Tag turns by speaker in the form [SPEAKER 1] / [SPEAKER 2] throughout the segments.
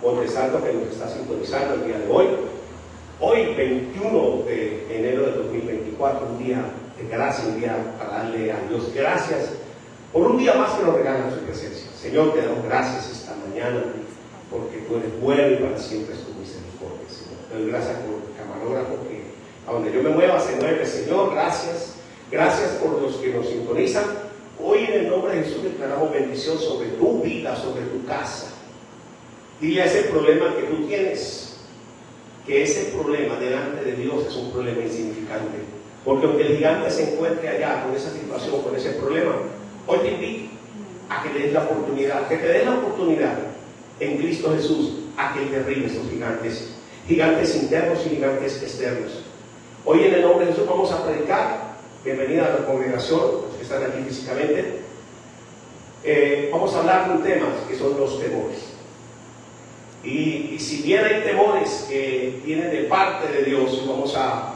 [SPEAKER 1] Montesanto, que nos está sintonizando el día de hoy. Hoy, 21 de enero de 2024, un día de gracia, un día para darle a Dios gracias por un día más que nos regala en su presencia. Señor, te damos gracias esta mañana, porque tú eres bueno y para siempre es tu misericordia, Señor. Te doy gracias por el camarógrafo, que a donde yo me mueva se mueve, Señor. Gracias. Gracias por los que nos sintonizan. Hoy en el nombre de Jesús declaramos bendición sobre tu vida, sobre tu casa. Dile a ese problema que tú tienes, que ese problema delante de Dios es un problema insignificante. Porque aunque el gigante se encuentre allá con esa situación, con ese problema, hoy te invito a que le des la oportunidad, que te des la oportunidad en Cristo Jesús a que derribe esos gigantes, gigantes internos y gigantes externos. Hoy en el nombre de Jesús vamos a predicar. Bienvenida a la congregación, los que están aquí físicamente. Vamos a hablar de un tema que son los temores. Y si bien hay temores que vienen de parte de Dios, vamos a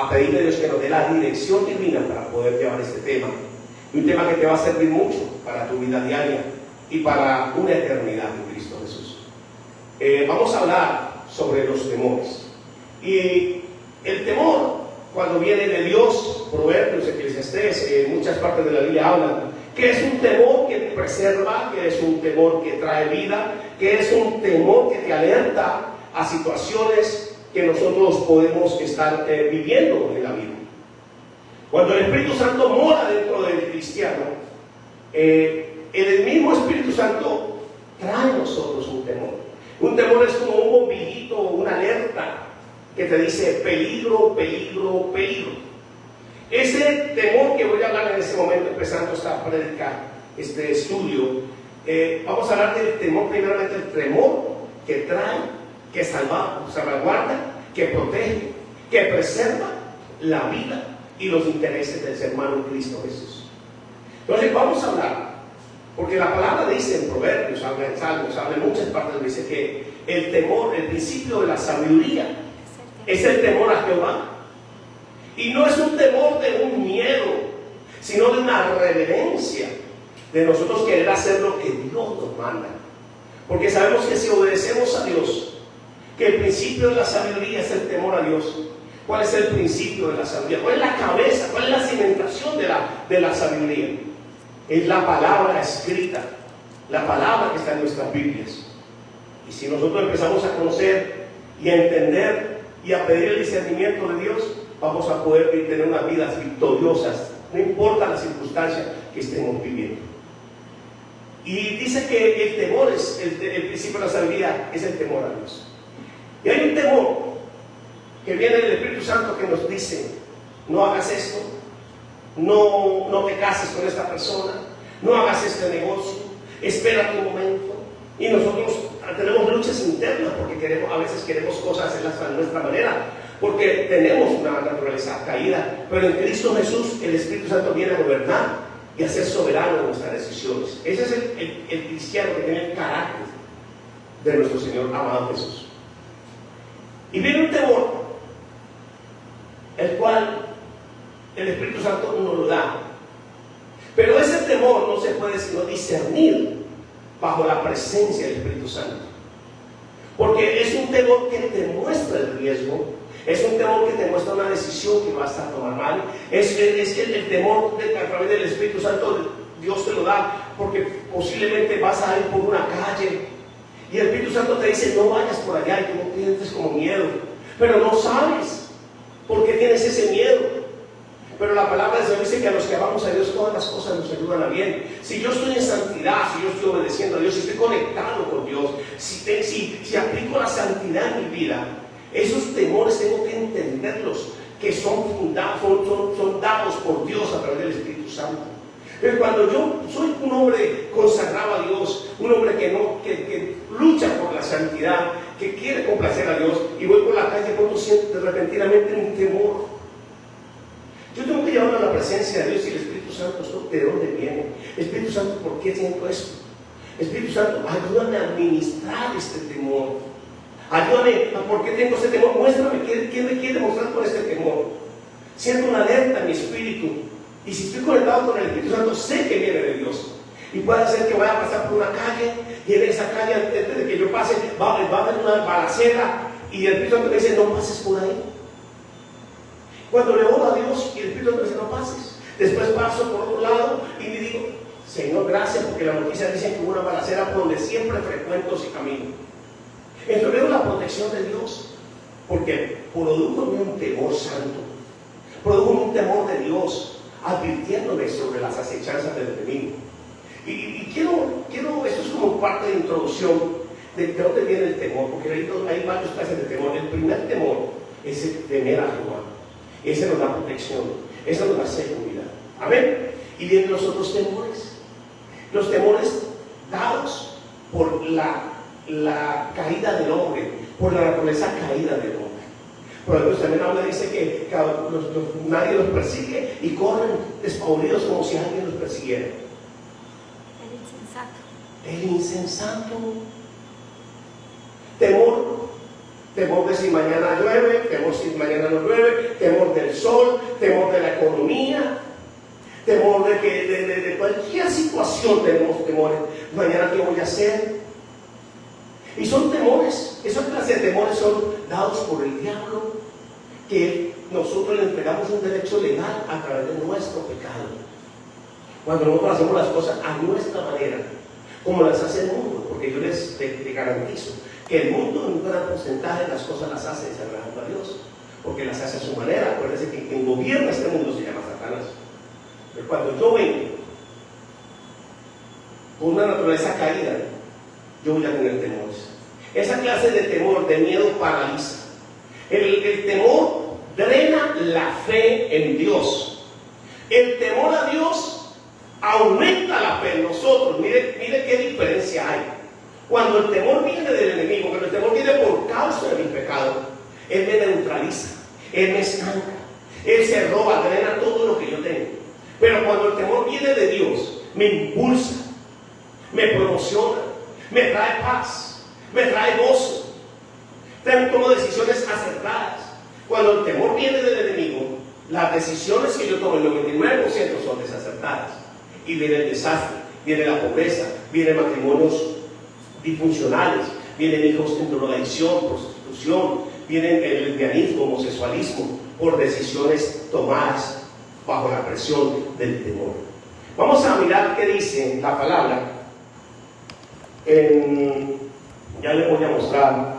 [SPEAKER 1] pedirle a Dios que nos dé la dirección divina para poder llevar este tema. Y un tema que te va a servir mucho para tu vida diaria y para una eternidad en Cristo Jesús. Vamos a hablar sobre los temores. Y el temor, cuando viene de Dios, Proverbios, Eclesiastés, en muchas partes de la Biblia hablan que es un temor que te preserva, que es un temor que trae vida, que es un temor que te alerta a situaciones que nosotros podemos estar viviendo en la vida. Cuando el Espíritu Santo mora dentro del cristiano, el mismo Espíritu Santo trae a nosotros un temor. Un temor es como un bombillito, una alerta que te dice peligro, peligro, peligro. Ese temor que voy a hablar en este momento, empezando esta predica, este estudio, vamos a hablar del temor, primeramente el temor que trae, que salvaguarda, que protege, que preserva la vida y los intereses del ser humano en Cristo Jesús. Entonces vamos a hablar, porque la palabra dice en Proverbios, habla en Salmos, habla en muchas partes, dice que el temor, el principio de la sabiduría, es el temor a Jehová. Y no es un temor de un miedo, sino de una reverencia, de nosotros querer hacer lo que Dios nos manda. Porque sabemos que si obedecemos a Dios, que el principio de la sabiduría es el temor a Dios. ¿Cuál es el principio de la sabiduría? ¿Cuál es la cabeza? ¿Cuál es la cimentación de la sabiduría? Es la palabra escrita, la palabra que está en nuestras Biblias. Y si nosotros empezamos a conocer y a entender y a pedir el discernimiento de Dios, vamos a poder tener unas vidas victoriosas, no importa la circunstancia que estemos viviendo. Y dice que el temor es el principio de la sabiduría, es el temor a Dios. Y hay un temor que viene del Espíritu Santo que nos dice: no hagas esto, no te cases con esta persona, no hagas este negocio, espera un momento. Y nosotros tenemos luchas internas porque a veces queremos cosas a nuestra manera, porque tenemos una naturaleza caída, pero en Cristo Jesús el Espíritu Santo viene a gobernar y a ser soberano en nuestras decisiones. Ese es el cristiano que tiene el carácter de nuestro Señor amado Jesús. Y viene un temor, el cual el Espíritu Santo nos lo da, pero ese temor no se puede sino discernir bajo la presencia del Espíritu Santo, porque es un temor que te muestra el riesgo. Es un temor que te muestra una decisión que vas a tomar mal. Es el temor que a través del Espíritu Santo Dios te lo da, porque posiblemente vas a ir por una calle y el Espíritu Santo te dice: no vayas por allá, y tú no sientes como miedo, pero no sabes por qué tienes ese miedo. Pero la palabra de Dios dice que a los que amamos a Dios todas las cosas nos ayudan a bien. Si yo estoy en santidad, si yo estoy obedeciendo a Dios, si estoy conectado con Dios, si aplico la santidad en mi vida, esos temores tengo que entenderlos, que son dados por Dios a través del Espíritu Santo. Pero cuando yo soy un hombre consagrado a Dios, un hombre que lucha por la santidad, que quiere complacer a Dios, y voy por la calle, cuando siento repentinamente un temor, yo tengo que llevarlo a la presencia de Dios y el Espíritu Santo: ¿de dónde viene? Espíritu Santo, ¿por qué siento esto? Espíritu Santo, ayúdame a administrar este temor. Ayúdame, ¿por qué tengo este temor? Muéstrame qué me quiere mostrar con este temor. Siento una alerta en mi espíritu, y si estoy conectado con el Espíritu Santo, sé que viene de Dios. Y puede ser que vaya a pasar por una calle y en esa calle, antes de que yo pase, va a haber una balacera y el Espíritu Santo me dice, no pases por ahí. Cuando le oro a Dios y el Espíritu Santo me dice, no pases. Después paso por otro lado y le digo, Señor, gracias, porque la noticia dice que hubo una balacera por donde siempre frecuento ese camino. Entonces veo la protección de Dios, porque produjo en mí un temor santo, produjo un temor de Dios, advirtiéndome sobre las acechanzas del enemigo. Y quiero, esto es como parte de introducción de dónde viene el temor, porque hay varias clases de temor. El primer temor es el temer a Jehová. Ese nos da protección, esa nos da seguridad. Amén. Y vienen los otros temores. Los temores dados por la caída del hombre, por la naturaleza caída del hombre. Por ejemplo, también habla, dice que nadie los persigue y corren despavoridos como si alguien los persiguiera. El insensato. Temor de si mañana llueve, temor si mañana no llueve, temor del sol, temor de la economía, temor de cualquier situación. Tenemos temores. Mañana qué voy a hacer. Y son temores, esas clases de temores son dados por el diablo, que nosotros le entregamos un derecho legal a través de nuestro pecado. Cuando nosotros hacemos las cosas a nuestra manera, como las hace el mundo, porque yo les garantizo que el mundo en un gran porcentaje de las cosas las hace desagradando a Dios, porque las hace a su manera. Acuérdense que quien gobierna este mundo se llama Satanás. Pero cuando yo vengo con una naturaleza caída, yo voy a tener temores. Esa clase de temor, de miedo, paraliza. El temor drena la fe en Dios. El temor a Dios aumenta la fe en nosotros. Mire qué diferencia hay. Cuando el temor viene del enemigo, cuando el temor viene por causa de mi pecado, Él me neutraliza, Él me estanca, Él se roba, drena todo lo que yo tengo. Pero cuando el temor viene de Dios, me impulsa, me promociona, me trae paz, me trae gozo, tomo decisiones acertadas. Cuando el temor viene del enemigo, las decisiones que yo tomo, el 99% son desacertadas. Y viene el desastre, viene la pobreza, vienen matrimonios disfuncionales, vienen hijos en drogadicción, prostitución, vienen el lesbianismo, homosexualismo, por decisiones tomadas bajo la presión del temor. Vamos a mirar qué dice la palabra. Ya le voy a mostrar.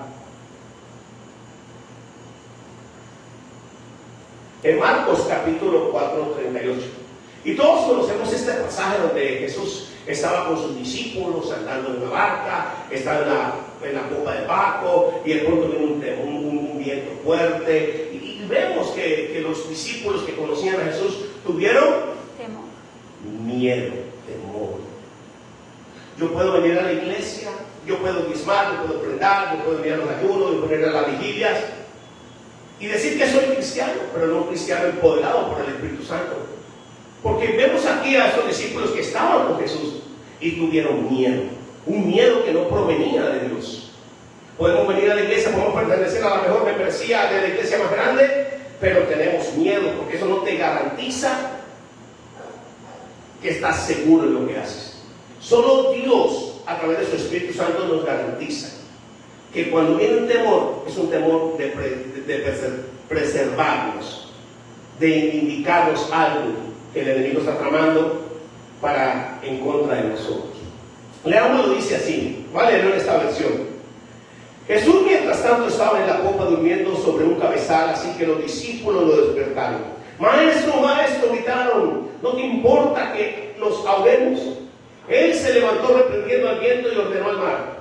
[SPEAKER 1] En Marcos capítulo 4, 38. Y todos conocemos este pasaje donde Jesús estaba con sus discípulos andando en una barca, estaba en la copa del barco, y de pronto vino un viento fuerte. Y vemos que los discípulos que conocían a Jesús tuvieron miedo, temor. Yo puedo venir a la iglesia, yo puedo diezmar, yo puedo prendar, yo puedo venir a los ayunos, yo puedo venir a las vigilias y decir que soy cristiano, pero no un cristiano empoderado por el Espíritu Santo. Porque vemos aquí a estos discípulos que estaban con Jesús y tuvieron miedo, un miedo que no provenía de Dios. Podemos venir a la iglesia, podemos pertenecer a la mejor membresía de la iglesia más grande, pero tenemos miedo, porque eso no te garantiza que estás seguro en lo que haces. Solo Dios, a través de su Espíritu Santo, nos garantiza que cuando viene un temor, es un temor de preservarnos, de indicarnos algo que el enemigo está tramando para en contra de nosotros. Leandro lo dice así, vale, en esta versión. Jesús mientras tanto estaba en la copa durmiendo sobre un cabezal, así que los discípulos lo despertaron. Maestro, maestro, gritaron, ¿no te importa que nos ahoguemos? Él se levantó reprendiendo al viento y ordenó al mar: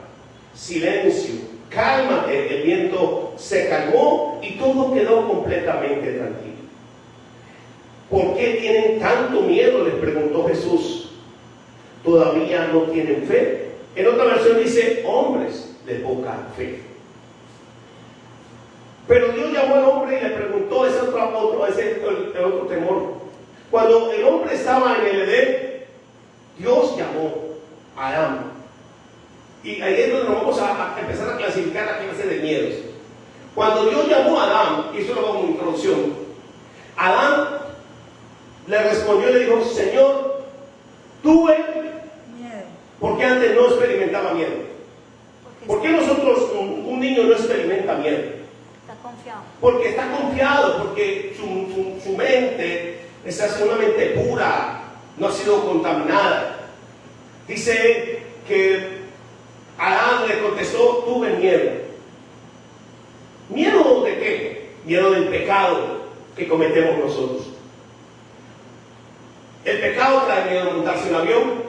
[SPEAKER 1] silencio, cálmate. El viento se calmó y todo quedó completamente tranquilo. ¿Por qué tienen tanto miedo?, les preguntó Jesús. ¿Todavía no tienen fe? En otra versión dice: hombres de poca fe. Pero Dios llamó al hombre y le preguntó, ese otro temor. Cuando el hombre estaba en el Edén, Dios llamó a Adán. Y ahí es donde nos vamos a empezar a clasificar la clase de miedos. Cuando Dios llamó a Adán, y eso lo hago como introducción, Adán le respondió y le dijo: Señor, tuve ¿Por qué nosotros, un niño no experimenta miedo?
[SPEAKER 2] Está confiado.
[SPEAKER 1] Porque está confiado, porque su mente es una mente pura, no ha sido contaminada. Dice que Adán le contestó: tuve miedo. ¿Miedo de qué? Miedo del pecado que cometemos nosotros. El pecado trae miedo de montarse en un avión.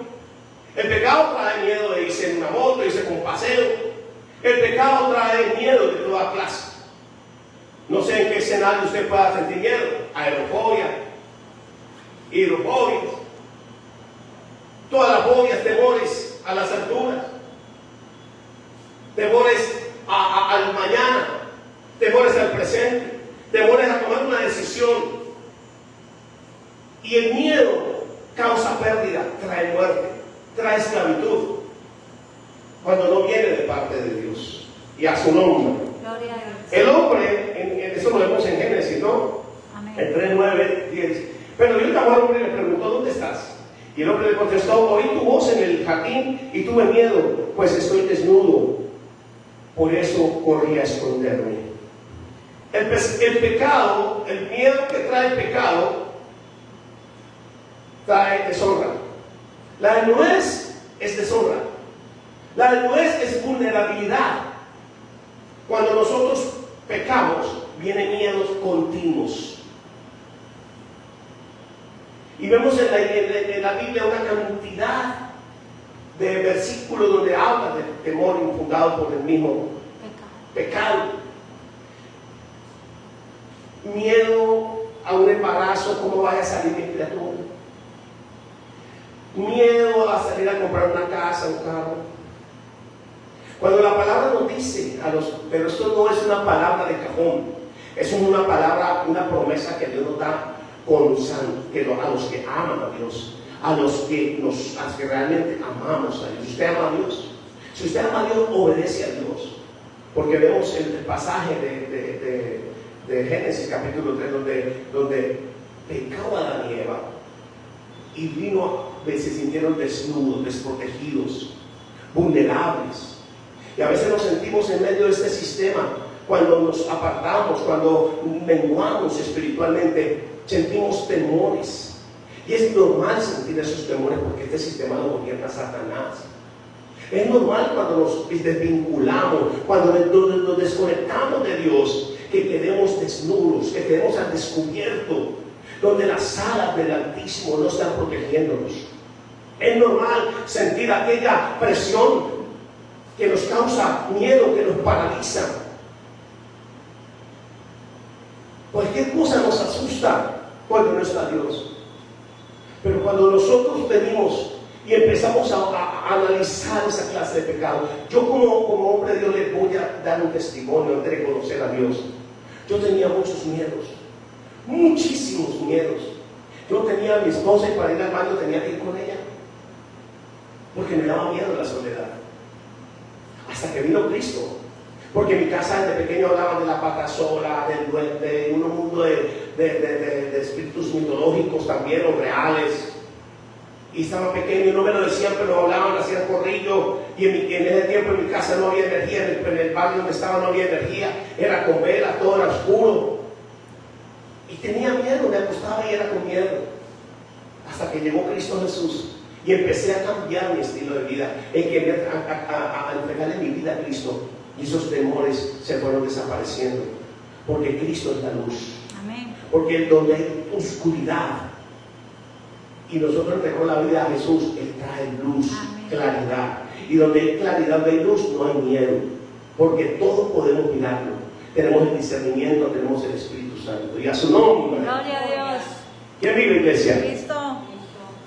[SPEAKER 1] El pecado trae miedo de irse en una moto, irse con un paseo. El pecado trae miedo de toda clase. No sé en qué escenario usted pueda sentir miedo. Aerofobia, hidrofobias, todas las fobias, temores a las alturas, temores al mañana, temores al presente, temores a tomar una decisión. Y el miedo causa pérdida, trae muerte, trae esclavitud, cuando no viene de parte de Dios. Y a su nombre.
[SPEAKER 2] Gloria a Dios.
[SPEAKER 1] El hombre, eso lo vemos en Génesis, ¿no?
[SPEAKER 2] Amén.
[SPEAKER 1] En 3, 9, 10. Pero Dios llamó al hombre y le preguntó: ¿dónde estás? Y el hombre le contestó: oí tu voz en el jardín y tuve miedo, pues estoy desnudo. Por eso corrí a esconderme. El pecado, el miedo que trae el pecado, trae deshonra. La desnudez es deshonra. La desnudez es vulnerabilidad. Cuando nosotros pecamos, vienen miedos continuos. Y vemos en la Biblia una cantidad de versículos donde habla del temor infundado por el mismo pecado. Miedo a un embarazo, cómo vaya a salir mi criatura. Miedo a salir a comprar una casa, un carro. Cuando la palabra nos dice pero esto no es una palabra de cajón, es una palabra, una promesa que Dios nos da a los que aman a Dios, a los que realmente amamos a Dios. ¿Usted ama a Dios? Si usted ama a Dios, obedece a Dios. Porque vemos el pasaje de Génesis capítulo 3 donde pecó Adán y Eva y se sintieron desnudos, desprotegidos, vulnerables. Y a veces nos sentimos en medio de este sistema, cuando nos apartamos, cuando menguamos espiritualmente, sentimos temores. Y es normal sentir esos temores porque este sistema lo gobierna Satanás. Es normal cuando nos desvinculamos, cuando nos desconectamos de Dios, que quedemos desnudos, que quedemos al descubierto, donde las alas del Altísimo no están protegiéndonos. Es normal sentir aquella presión que nos causa miedo, que nos paraliza. Cualquier cosa nos asusta cuando no está Dios. Pero cuando nosotros venimos y empezamos a analizar esa clase de pecado, yo como hombre de Dios les voy a dar un testimonio de reconocer a Dios. Yo tenía muchos miedos, muchísimos miedos. Yo tenía a mi esposa y para ir al baño tenía que ir con ella, porque me daba miedo la soledad. Hasta que vino Cristo, porque en mi casa desde pequeño hablaban de la pata sola, del duende, un mundo de espíritus mitológicos también, o reales. Y estaba pequeño y no me lo decían, pero hablaban, hacían corrillo. Y en ese tiempo en mi casa no había energía, en el barrio donde estaba no había energía, era con velas, todo era oscuro. Y tenía miedo, me acostaba y era con miedo. Hasta que llegó Cristo Jesús. Y empecé a cambiar mi estilo de vida, a entregarle mi vida a Cristo. Y esos temores se fueron desapareciendo. Porque Cristo es la luz.
[SPEAKER 2] Amén.
[SPEAKER 1] Porque donde hay oscuridad y nosotros entregamos la vida a Jesús, Él trae luz, amén, claridad. Y donde hay claridad, donde hay luz, no hay miedo. Porque todo podemos mirarlo. Tenemos el discernimiento, tenemos el Espíritu Santo. Y a su nombre.
[SPEAKER 2] Gloria a Dios.
[SPEAKER 1] ¿Quién vive, iglesia?
[SPEAKER 2] Cristo.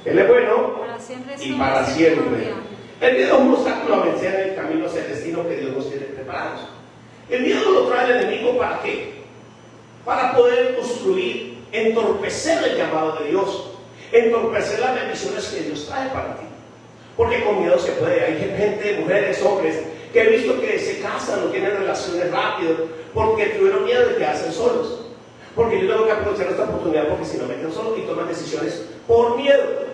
[SPEAKER 1] Él es bueno
[SPEAKER 2] Para siempre
[SPEAKER 1] y para siempre. El miedo es un obstáculo a vencer en el camino hacia el destino que Dios nos tiene preparados. El miedo lo trae el enemigo, ¿para qué? Para poder obstruir, entorpecer el llamado de Dios, entorpecer las bendiciones que Dios trae para ti. Porque con miedo se puede. Hay gente, mujeres, hombres, que he visto que se casan o tienen relaciones rápidas porque tuvieron miedo de quedarse solos. Porque yo tengo que aprovechar esta oportunidad, porque si no me quedo solo y toman decisiones por miedo.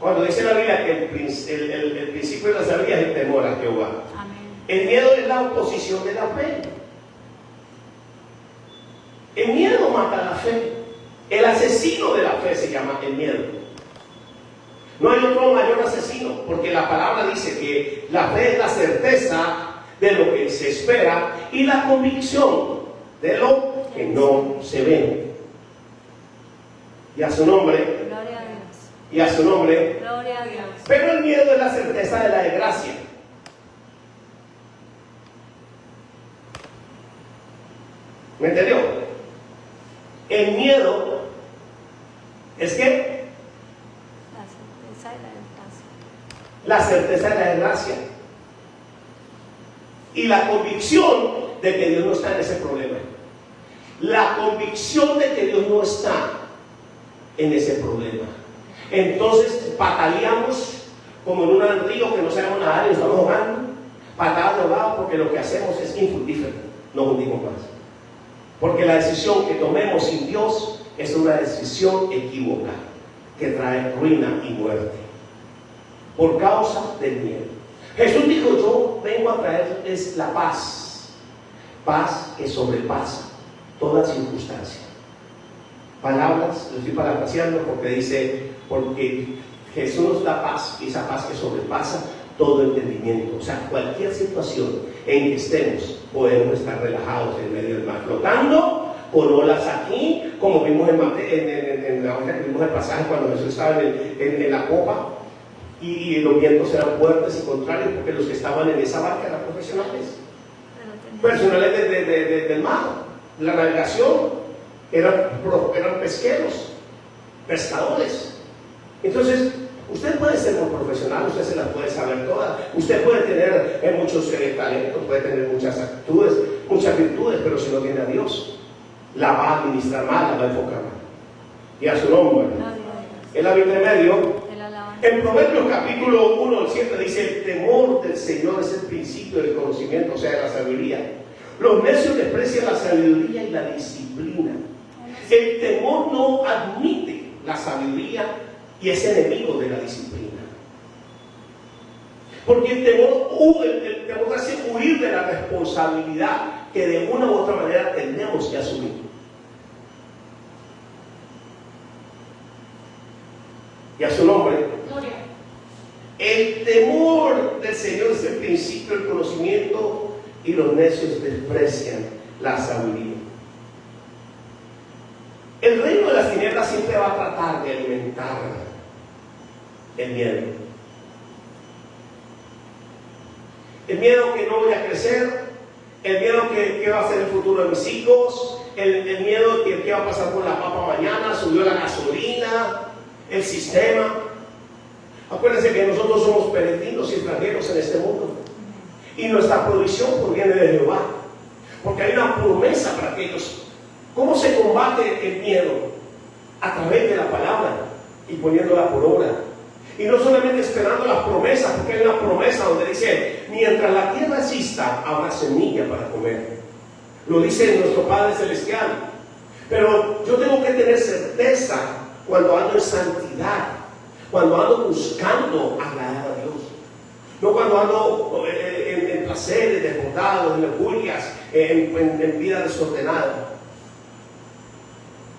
[SPEAKER 1] Cuando dice la Biblia que el principio de la sabiduría es el temor a Jehová.
[SPEAKER 2] Amén.
[SPEAKER 1] El miedo es la oposición de la fe. El miedo mata la fe. El asesino de la fe se llama el miedo. No hay otro mayor asesino, porque la palabra dice que la fe es la certeza de lo que se espera y la convicción de lo que no se ve. Y a su nombre.
[SPEAKER 2] Gloria a Dios.
[SPEAKER 1] Y a su nombre.
[SPEAKER 2] Gloria a Dios.
[SPEAKER 1] Pero el miedo es la certeza de la desgracia. ¿Me entendió? El miedo es que
[SPEAKER 2] La certeza de la desgracia.
[SPEAKER 1] la certeza de la desgracia y la convicción de que Dios no está en ese problema. La convicción de que Dios no está en ese problema. Entonces bataleamos como en un río que no sabemos nadar y estamos ahogando, patadas de ahogado, porque lo que hacemos es infructífero, no hundimos más. Porque la decisión que tomemos sin Dios es una decisión equívoca que trae ruina y muerte por causa del miedo. Jesús dijo: yo vengo a traerles la paz, paz que sobrepasa toda circunstancia. Palabras, lo estoy parafraseando porque dice, porque Jesús nos da paz, y esa paz que sobrepasa todo entendimiento. O sea, cualquier situación en que estemos, podemos estar relajados en medio del mar, flotando con olas aquí, como vimos en la hora que vimos el pasaje cuando Jesús estaba en la popa, y los vientos eran fuertes y contrarios, porque los que estaban en esa barca eran profesionales del mar, de la navegación, eran pesqueros, pescadores. Entonces, usted puede ser muy profesional, usted se las puede saber todas, usted puede tener muchos talentos, puede tener muchas actitudes, muchas virtudes, pero si no tiene a Dios, la va a administrar mal, la va a enfocar mal. Y a su nombre. En la Biblia medio, en Proverbios capítulo 1 al 7 dice: el temor del Señor es el principio del conocimiento, o sea, de la sabiduría. Los necios desprecian la sabiduría y la disciplina. El temor no admite la sabiduría y es enemigo de la disciplina. Porque el temor hace huir de la responsabilidad que de una u otra manera tenemos que asumir. Y a su nombre. El temor del Señor es el principio del conocimiento, y los necios desprecian la sabiduría. El reino de las tinieblas siempre va a tratar de alimentar el miedo. El miedo que no voy a crecer, el miedo que va a ser el futuro de mis hijos, el miedo que va a pasar con la papa mañana, subió la gasolina, el sistema. Acuérdense que nosotros somos peregrinos y extranjeros en este mundo, y nuestra provisión proviene de Jehová, porque hay una promesa para aquellos. ¿Cómo se combate el miedo? A través de la palabra y poniéndola por obra. Y no solamente esperando las promesas, porque hay una promesa donde dice: mientras la tierra exista, habrá semilla para comer. Lo dice nuestro Padre Celestial. Pero yo tengo que tener certeza cuando ando en santidad, cuando ando buscando agradar a Dios. No cuando ando en placeres desbordados, en lujurias, en vida desordenada.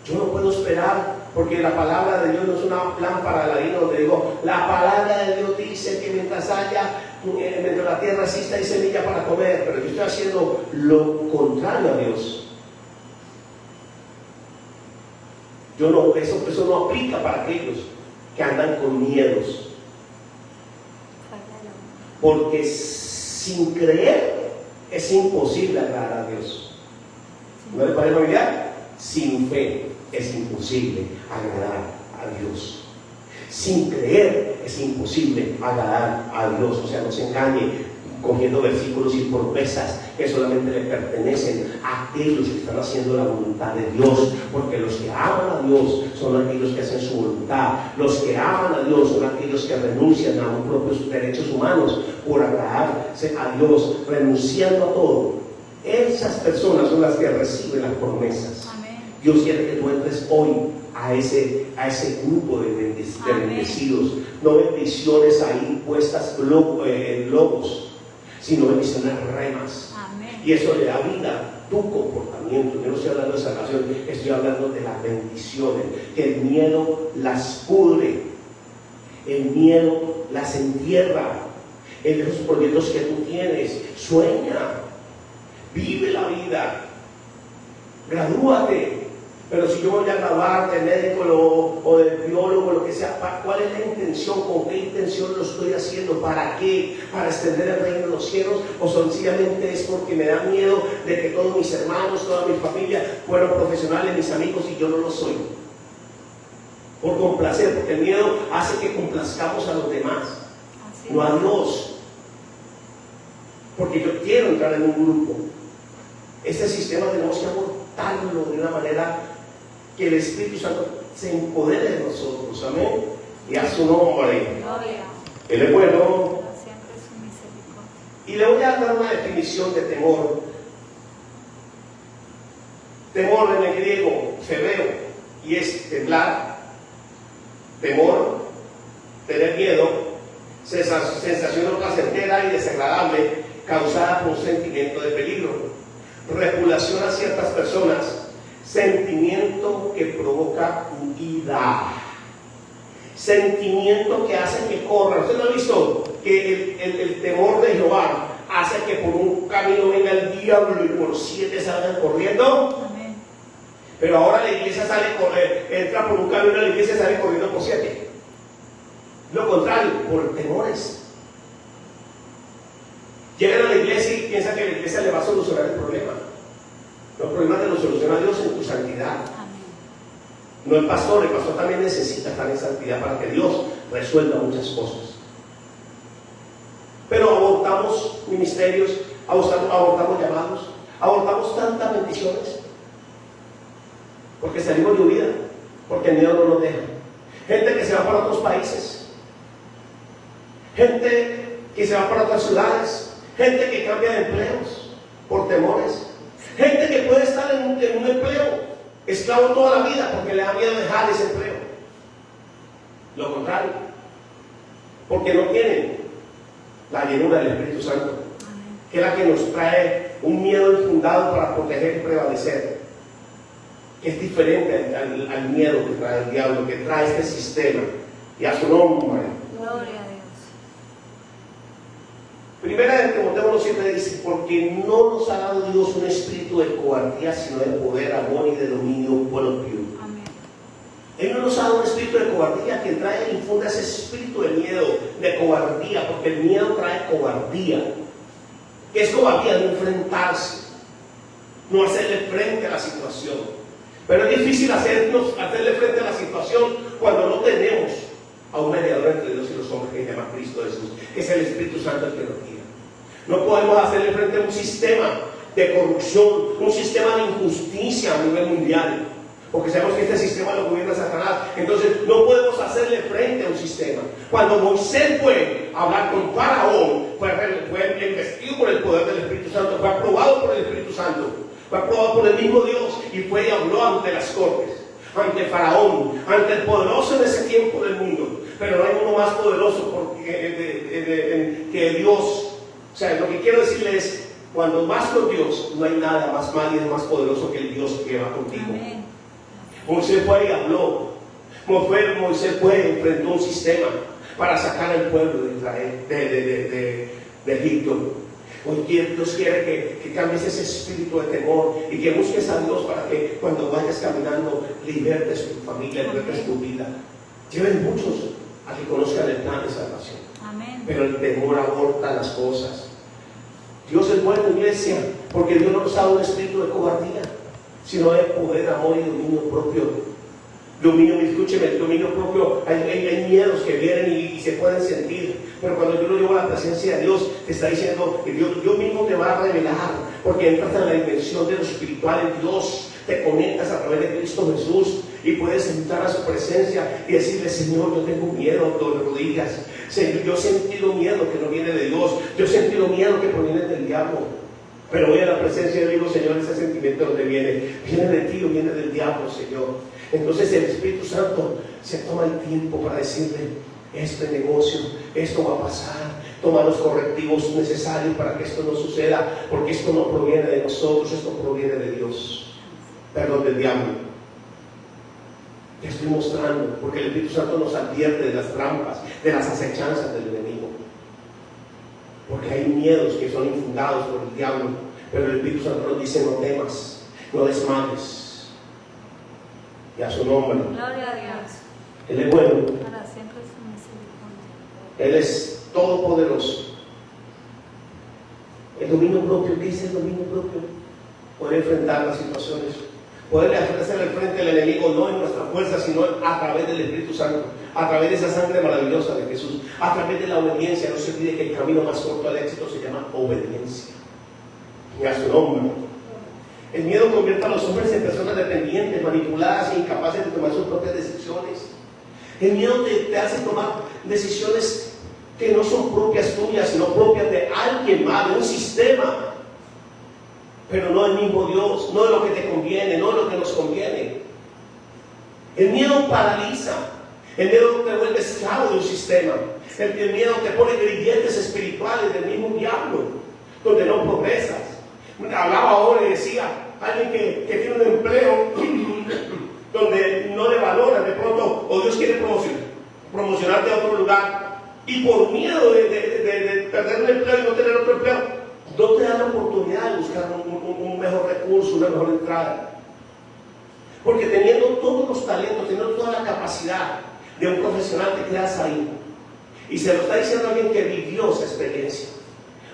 [SPEAKER 1] Yo no puedo esperar, porque la palabra de Dios no es una lámpara de ladino donde digo: la palabra de Dios dice que mientras la tierra exista, hay semilla para comer. Pero yo estoy haciendo lo contrario a Dios. Eso no aplica para aquellos que andan con miedos. Porque sin creer es imposible agradar a Dios. ¿No le parece familiar? Sin fe es imposible agradar a Dios. Sin creer es imposible agradar a Dios. O sea, no se engañe cogiendo versículos y promesas que solamente le pertenecen a aquellos que están haciendo la voluntad de Dios. Porque los que aman a Dios son aquellos que hacen su voluntad. Los que aman a Dios son aquellos que renuncian a sus propios derechos humanos por agradarse a Dios, renunciando a todo. Esas personas son las que reciben las promesas.
[SPEAKER 2] Amén.
[SPEAKER 1] Dios quiere que tú entres hoy a ese grupo de bendiciones. bendecidos, no bendiciones ahí puestas en globos, sino bendiciones remas.
[SPEAKER 2] Amén.
[SPEAKER 1] Y eso le da vida a tu comportamiento. Yo no estoy hablando de salvación, estoy hablando de las bendiciones. Que el miedo las pudre, el miedo las entierra en esos proyectos que tú tienes. Sueña, vive la vida, gradúate. Pero si yo voy a graduar de médico o de biólogo, lo que sea, ¿cuál es la intención? ¿Con qué intención lo estoy haciendo? ¿Para qué? ¿Para extender el reino de los cielos? ¿O sencillamente es porque me da miedo de que todos mis hermanos, toda mi familia fueron profesionales, mis amigos, y yo no lo soy? Por complacer, porque el miedo hace que complazcamos a los demás, no a Dios. Porque yo quiero entrar en un grupo. Este sistema tenemos que abordarlo de una manera que el Espíritu Santo se empodere de nosotros, amén, y a su nombre.
[SPEAKER 2] Gloria.
[SPEAKER 1] Él es bueno.
[SPEAKER 2] Siempre su misericordia.
[SPEAKER 1] Y le voy a dar una definición de temor. Temor en el griego, febeo, y es temblar, temor, tener miedo, sensación placentera y desagradable causada por un sentimiento de peligro, repulación a ciertas personas, sentimiento que provoca huida, sentimiento que hace que corran. ¿Usted no ha visto que el temor de Jehová hace que por un camino venga el diablo y por 7 salgan corriendo?
[SPEAKER 2] Amén.
[SPEAKER 1] Pero ahora la iglesia entra por un camino y la iglesia sale corriendo por 7. Lo contrario, por temores. Llegan a la iglesia y piensan que la iglesia le va a solucionar el problema. Los problemas te los soluciona Dios en tu santidad.
[SPEAKER 2] Amén.
[SPEAKER 1] No el pastor también necesita estar en santidad para que Dios resuelva muchas cosas. Pero abortamos ministerios, abortamos llamados, abortamos tantas bendiciones, porque salimos de huida, porque el miedo no nos deja. Gente que se va para otros países, gente que se va para otras ciudades, gente que cambia de empleos por temores, gente que puede estar en un empleo esclavo toda la vida porque le da miedo dejar ese empleo. Lo contrario, porque no tienen la llenura del Espíritu Santo, que es la que nos trae un miedo infundado para proteger y prevalecer, que es diferente al miedo que trae el diablo, que trae este sistema. Y a su nombre.
[SPEAKER 2] Gloria a Dios.
[SPEAKER 1] Primera de Timoteo 1:7 dice: porque no nos ha dado Dios un espíritu de cobardía, sino de poder, amor y de dominio propio.
[SPEAKER 2] Amén.
[SPEAKER 1] Él no nos ha dado un espíritu de cobardía, que trae y infunda ese espíritu de miedo, de cobardía, porque el miedo trae cobardía. ¿Qué es cobardía? No enfrentarse, no hacerle frente a la situación. Pero es difícil hacerle frente a la situación cuando no tenemos a un mediador entre Dios y los hombres, que se llama Cristo Jesús, que es el Espíritu Santo el que nos guía. No podemos hacerle frente a un sistema de corrupción, un sistema de injusticia a nivel mundial, porque sabemos que este sistema lo gobierna Satanás. Entonces no podemos hacerle frente a un sistema. Cuando Moisés fue a hablar con Faraón, fue investido por el poder del Espíritu Santo, fue aprobado por el Espíritu Santo, fue aprobado por el mismo Dios, y fue y habló ante las cortes, ante Faraón, ante el poderoso de ese tiempo del mundo. Pero no hay uno más poderoso que Dios. O sea, lo que quiero decirles es: cuando vas con Dios, no hay nada más, nadie más poderoso que el Dios que va contigo.
[SPEAKER 2] Amén.
[SPEAKER 1] Moisés fue y habló. Moisés fue y enfrentó un sistema para sacar al pueblo de Israel, de Egipto. Hoy Dios quiere que cambies ese espíritu de temor y que busques a Dios para que cuando vayas caminando libertes tu familia, libertes tu vida. Lleven muchos a que conozcan el plan de salvación.
[SPEAKER 2] Amén.
[SPEAKER 1] Pero el temor aborta las cosas. Dios es bueno, iglesia, porque Dios no nos ha dado un espíritu de cobardía, sino de poder, amor y dominio propio. Escúcheme, el dominio propio. Hay miedos que vienen y se pueden sentir, pero cuando yo lo llevo a la presencia de Dios, te está diciendo que Dios mismo te va a revelar, porque entras en la dimensión de lo espiritual en Dios, te conectas a través de Cristo Jesús y puedes entrar a su presencia y decirle: Señor, yo tengo miedo, doble rodillas. Señor, yo he sentido miedo que no viene de Dios, yo he sentido miedo que proviene del diablo, pero voy a la presencia y digo: Señor, ese sentimiento, ¿dónde viene? ¿Viene de ti o viene del diablo, Señor? Entonces el Espíritu Santo se toma el tiempo para decirle: este negocio, esto va a pasar, toma los correctivos necesarios para que esto no suceda, porque esto no proviene de nosotros, esto proviene de Dios, perdón, del diablo. Te estoy mostrando, porque el Espíritu Santo nos advierte de las trampas, de las acechanzas del enemigo, porque hay miedos que son infundados por el diablo, pero el Espíritu Santo nos dice: no temas, no desmayes, y a su nombre.
[SPEAKER 2] Gloria a Dios.
[SPEAKER 1] Él es bueno,
[SPEAKER 2] Para siempre su misericordia.
[SPEAKER 1] Él es todopoderoso. El dominio propio, ¿qué es el dominio propio? Poder enfrentar las situaciones, poder hacer el frente al enemigo, no en nuestra fuerza, sino a través del Espíritu Santo, a través de esa sangre maravillosa de Jesús, a través de la obediencia. No se olvide que el camino más corto al éxito se llama obediencia. Y a su nombre. El miedo convierte a los hombres en personas dependientes, manipuladas e incapaces de tomar sus propias decisiones. El miedo te hace tomar decisiones que no son propias tuyas, sino propias de alguien más, de un sistema, pero no del mismo Dios, no de lo que te conviene, no de lo que nos conviene. El miedo paraliza, el miedo te vuelve esclavo de un sistema, el miedo te pone grilletes espirituales del mismo diablo, donde no progresas. Hablaba ahora y decía: alguien que tiene un empleo donde no le valoran de pronto, o Dios quiere promocionarte a otro lugar, y por miedo de perder un empleo y no tener otro empleo, no te da la oportunidad de buscar un mejor recurso, una mejor entrada. Porque teniendo todos los talentos, teniendo toda la capacidad de un profesional, te quedas ahí. Y se lo está diciendo alguien que vivió esa experiencia.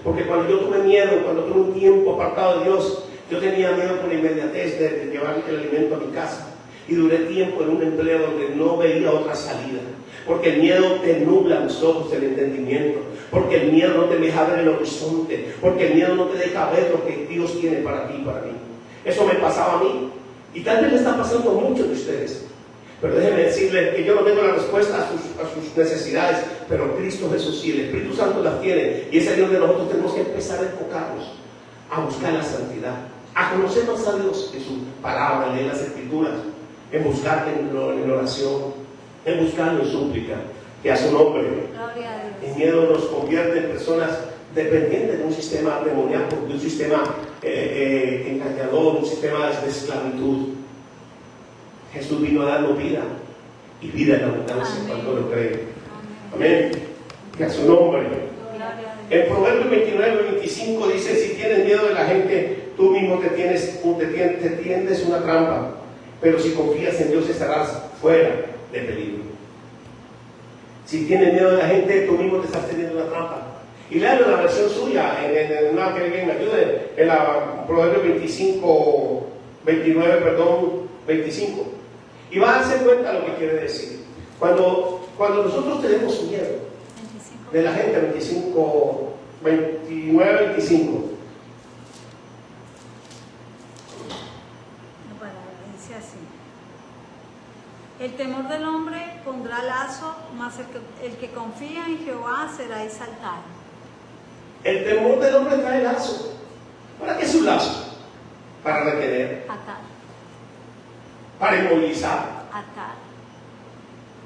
[SPEAKER 1] Porque cuando yo tuve miedo, cuando tuve un tiempo apartado de Dios, yo tenía miedo por la inmediatez de llevar el alimento a mi casa. Y duré tiempo en un empleo donde no veía otra salida. Porque el miedo te nubla los ojos del entendimiento. Porque el miedo no te deja ver el horizonte. Porque el miedo no te deja ver lo que Dios tiene para ti y para mí. Eso me pasaba a mí. Y tal vez le está pasando a muchos de ustedes. Pero déjenme decirles que yo no tengo la respuesta a sus necesidades, pero Cristo Jesús sí, el Espíritu Santo las tiene. Y es ahí donde nosotros tenemos que empezar a enfocarnos, a buscar la santidad, a conocer más a Dios en su palabra, leer las Escrituras, en buscarle en oración, en buscarlo en súplica, que a su nombre.
[SPEAKER 2] Gloria a Dios.
[SPEAKER 1] El miedo nos convierte en personas dependientes de un sistema demoníaco, de un sistema engañador, un sistema de esclavitud. Jesús vino a darnos vida, y vida en abundancia.
[SPEAKER 2] Amén.
[SPEAKER 1] Cuando lo creen.
[SPEAKER 2] Amén.
[SPEAKER 1] Amén. Que a su nombre.
[SPEAKER 2] Gloria a Dios.
[SPEAKER 1] En Proverbios 29-25 dice: si tienes miedo de la gente, tú mismo te tiendes una trampa, pero si confías en Dios estarás fuera de peligro. Si tienes miedo de la gente, tú mismo te estás teniendo una trampa. Y lean la versión suya, en una que alguien me ayude, en la Proverbios 25. Y va a darse cuenta lo que quiere decir. Cuando nosotros tenemos miedo
[SPEAKER 2] 25.
[SPEAKER 1] de la gente, 29-25.
[SPEAKER 2] Dice así: el temor del hombre pondrá lazo, mas el que confía en Jehová será exaltado.
[SPEAKER 1] El temor del hombre trae lazo. ¿Para qué es un lazo? Para retener,
[SPEAKER 2] Atar,
[SPEAKER 1] para inmovilizar.
[SPEAKER 2] atar.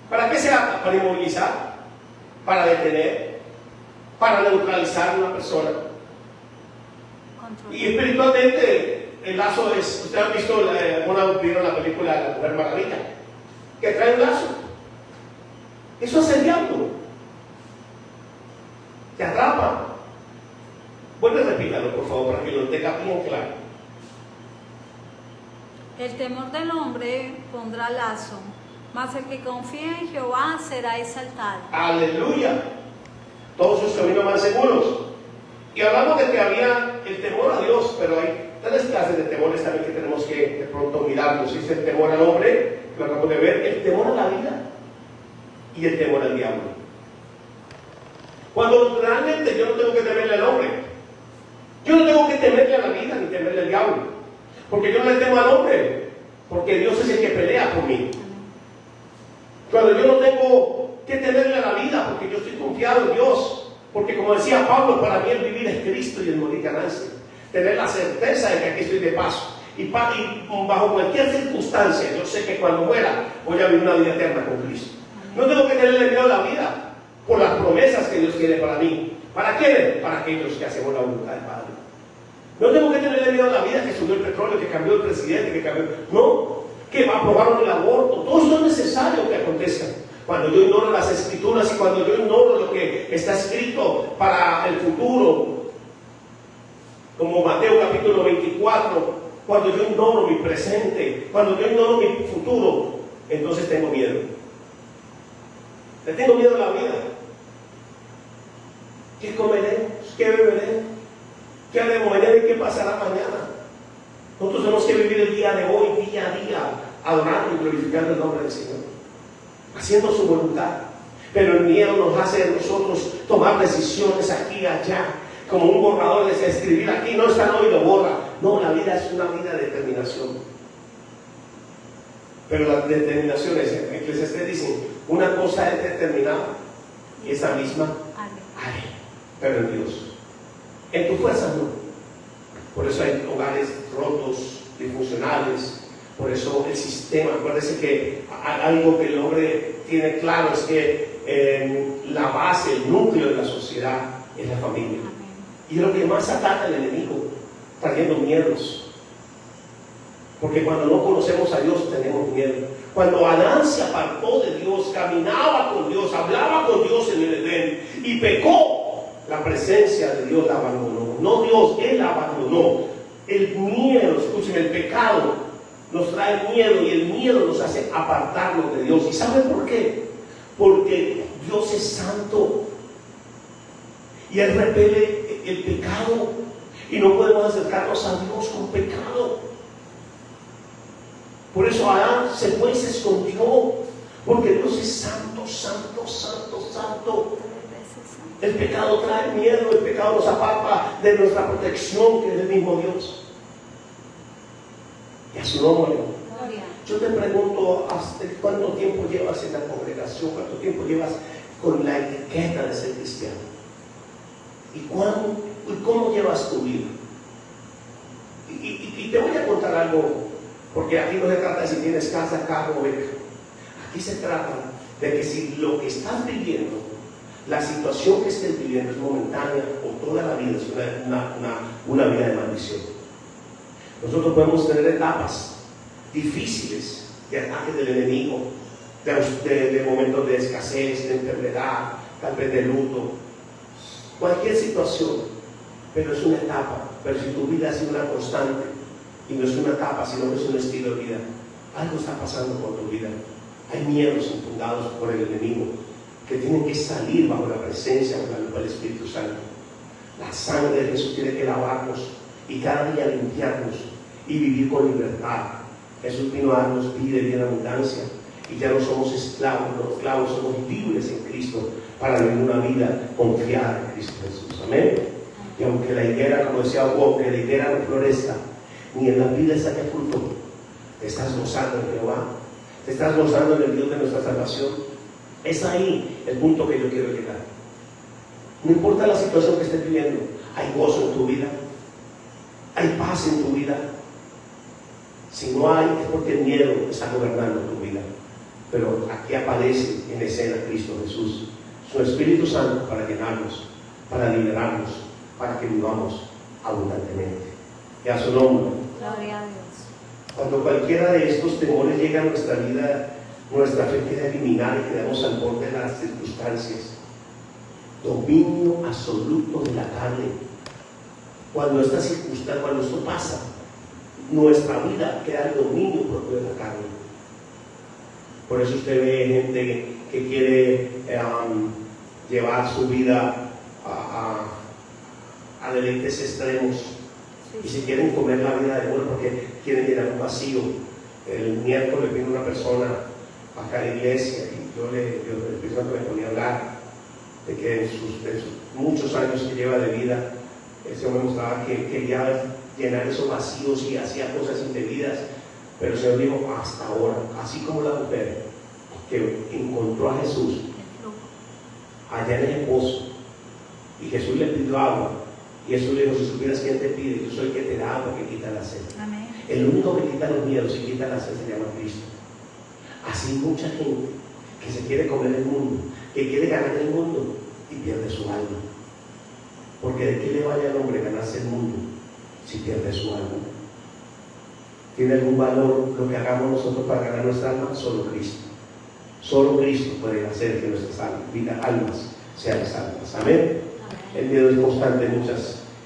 [SPEAKER 1] ¿Para qué se ata? Para inmovilizar, para detener, para neutralizar a una persona.
[SPEAKER 2] Control.
[SPEAKER 1] Y espiritualmente el lazo es, ustedes han visto, vieron la película La Mujer Maravilla, que trae un lazo. Eso hace el diablo. Te atrapa. Vuelve a repítalo, por favor, para que lo tenga bien claro.
[SPEAKER 2] El temor del hombre pondrá lazo, mas el que confía en Jehová será exaltado.
[SPEAKER 1] Aleluya. Todos sus caminos van seguros. Y hablamos de que había el temor a Dios, pero hay tres clases de temores también que tenemos que de pronto mirarnos. Es el temor al hombre, que lo acabamos de ver, el temor a la vida y el temor al diablo. Cuando realmente yo no tengo que temerle al hombre, yo no tengo que temerle a la vida ni temerle al diablo, porque yo no le temo al hombre, porque Dios es el que pelea por mí. Cuando yo no tengo que temerle a la vida, porque yo estoy confiado en Dios, porque como decía Pablo, para mí el vivir es Cristo y el morir ganancia. Tener la certeza de que aquí estoy de paso. y bajo cualquier circunstancia, yo sé que cuando muera voy a vivir una vida eterna con Cristo. No tengo que tenerle miedo a la vida por las promesas que Dios tiene para mí. ¿Para quién? Para aquellos que hacemos la voluntad del Padre. No tengo que tenerle miedo a la vida, que subió el petróleo, que cambió el presidente, que cambió. No, que aprobaron el aborto. Todo esto es necesario que acontezca. Cuando yo ignoro las escrituras y cuando yo ignoro lo que está escrito para el futuro, como Mateo capítulo 24, cuando yo ignoro mi presente, cuando yo ignoro mi futuro, entonces tengo miedo. Le tengo miedo a la vida. ¿Qué comeremos? ¿Qué beberemos? ¿Qué haremos mañana y qué pasará mañana? Nosotros tenemos que vivir el día de hoy, día a día, adorando y glorificando el nombre del Señor, haciendo su voluntad. Pero el miedo nos hace a nosotros tomar decisiones aquí y allá, como un borrador de escribir aquí, no está no y lo borra. No, la vida es una vida de determinación. Pero las determinaciones, en Eclesiastés dicen, una cosa es determinada y esa misma haré, pero en Dios. En tu fuerza no. Por eso hay hogares rotos, disfuncionales. Por eso el sistema, acuérdese que algo que el hombre tiene claro es que la base, el núcleo de la sociedad es la familia. Y es lo que más ataca el enemigo, trayendo miedos. Porque cuando no conocemos a Dios tenemos miedo. Cuando Adán se apartó de Dios, caminaba con Dios, hablaba con Dios en el Edén y pecó, la presencia de Dios la abandonó. No Dios, Él la abandonó. El miedo, escúcheme, el pecado nos trae miedo y el miedo nos hace apartarnos de Dios. ¿Y saben por qué? Porque Dios es santo y Él repele el pecado y no podemos acercarnos a Dios con pecado. Por eso Adán se fue y se escondió, porque Dios es santo, santo, santo, santo. El pecado trae miedo, el pecado nos aparta de nuestra protección, que es el mismo Dios. Y a su nombre. Yo te pregunto, ¿cuánto tiempo llevas en la congregación? ¿Cuánto tiempo llevas con la etiqueta de ser cristiano? ¿Y cómo llevas tu vida? Y te voy a contar algo, porque aquí no se trata de si tienes casa, carro o beca. Aquí se trata de que si lo que estás viviendo, la situación que estés viviendo es momentánea o toda la vida es una vida de maldición. Nosotros podemos tener etapas difíciles de ataques del enemigo, de momentos de escasez, de enfermedad, tal vez de luto, cualquier situación, pero es una etapa. Pero si tu vida ha sido una constante y no es una etapa, sino que es un estilo de vida, algo está pasando con tu vida. Hay miedos infundados por el enemigo que tienen que salir bajo la presencia del Espíritu Santo. La sangre de Jesús tiene que lavarnos y cada día limpiarnos y vivir con libertad. Jesús vino a darnos vida y vida en abundancia, y ya no somos esclavos, somos libres en Cristo para vivir una vida confiada en Cristo Jesús. Amén. Y aunque la higuera, como decía Hugo, que la higuera no florezca, ni en la vida saque fruto, te estás gozando en Jehová, te estás gozando en el Dios de nuestra salvación. Es ahí el punto que yo quiero llegar. No importa la situación que estés viviendo, hay gozo en tu vida, hay paz en tu vida. Si no hay, es porque el miedo está gobernando tu vida. Pero aquí aparece en escena Cristo Jesús, su Espíritu Santo, para llenarnos, para liberarnos, para que vivamos abundantemente. Y a su nombre.
[SPEAKER 2] Gloria a Dios.
[SPEAKER 1] Cuando cualquiera de estos temores llega a nuestra vida, nuestra fe queda eliminada y quedamos al borde de las circunstancias. Dominio absoluto de la carne. Cuando esta circunstancia, cuando esto pasa, nuestra vida queda el dominio propio de la carne. Por eso usted ve gente que quiere llevar su vida a deleites extremos, y se quieren comer la vida de uno porque quieren llenar un vacío. El miércoles vino una persona acá a la iglesia y yo le ponía a hablar de que en sus muchos años que lleva de vida, ese hombre mostraba que quería llenar esos vacíos y hacía cosas indebidas, pero el Señor dijo: hasta ahora, así como la mujer que encontró a Jesús allá en el pozo y Jesús le pidió agua Y Jesús le dijo, si supieras quién te pide, yo soy el que te da agua, que quita la sed.
[SPEAKER 2] Amén.
[SPEAKER 1] El único que quita los miedos y quita la sed se llama Cristo. Así mucha gente que se quiere comer el mundo, que quiere ganar el mundo y pierde su alma. Porque ¿de qué le vale al hombre ganarse el mundo si pierde su alma? ¿Tiene algún valor lo que hagamos nosotros para ganar nuestra alma? Solo Cristo. Solo Cristo puede hacer que nuestras almas sean salvas. Amén. El miedo es constante en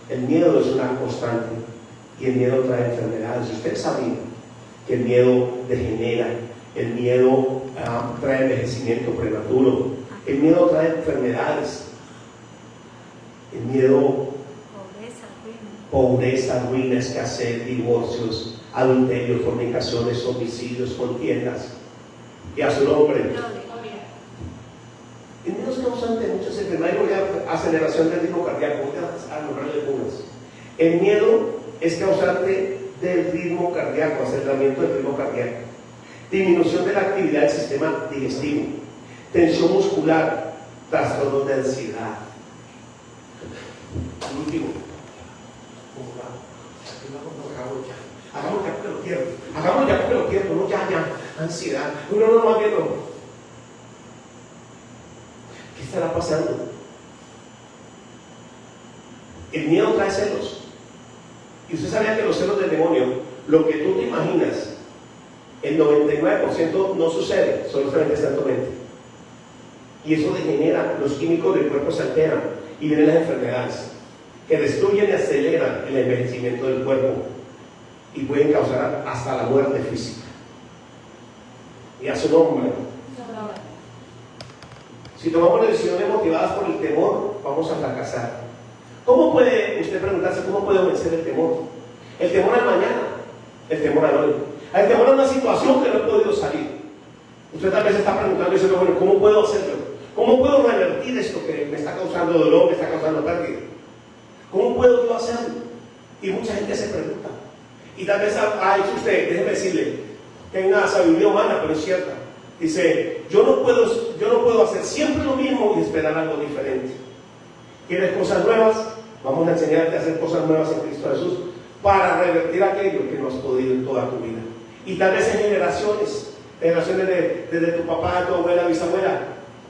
[SPEAKER 1] el miedo es una constante y el miedo trae enfermedades. Usted sabía que el miedo degenera, el miedo trae envejecimiento prematuro, el miedo trae enfermedades, el miedo, pobreza, ruina, escasez, divorcios, adulterios, fornicaciones, homicidios, contiendas. Y a su nombre. El miedo es causante de muchas enfermedades, aceleración del ritmo cardíaco. Voy a nombrarle algunas. El miedo es causante del ritmo cardíaco, aceleramiento del ritmo cardíaco, disminución de la actividad del sistema digestivo, tensión muscular, trastornos de ansiedad. Al último, hagamos ya porque lo quiero, hagamos ya porque lo quiero, no ya, ansiedad, no, más bien no. ¿Qué estará pasando? El miedo trae celos. Y usted sabía que los celos del demonio, lo que tú te imaginas, el 99% no sucede, solamente está en tu mente. Y eso degenera, los químicos del cuerpo se alteran y vienen las enfermedades que destruyen y aceleran el envejecimiento del cuerpo y pueden causar hasta la muerte física. Y a su nombre. Si tomamos decisiones motivadas por el temor, vamos a fracasar. ¿Cómo puede usted preguntarse cómo puede vencer el temor? El temor al mañana, el temor al hoy, el temor a una situación que no he podido salir. Usted tal vez está preguntando y dice, bueno, ¿cómo puedo hacerlo? ¿Cómo puedo revertir esto que me está causando dolor, me está causando pérdida? ¿Cómo puedo yo hacerlo? Y mucha gente se pregunta. Y tal vez ha hecho usted, déjeme decirle, que hay una sabiduría humana, pero es cierta. Dice, yo no puedo hacer siempre lo mismo y esperar algo diferente. ¿Quieres cosas nuevas? Vamos a enseñarte a hacer cosas nuevas en Cristo Jesús para revertir aquello que no has podido en toda tu vida. Y tal vez en generaciones desde tu papá, tu abuela, bisabuela,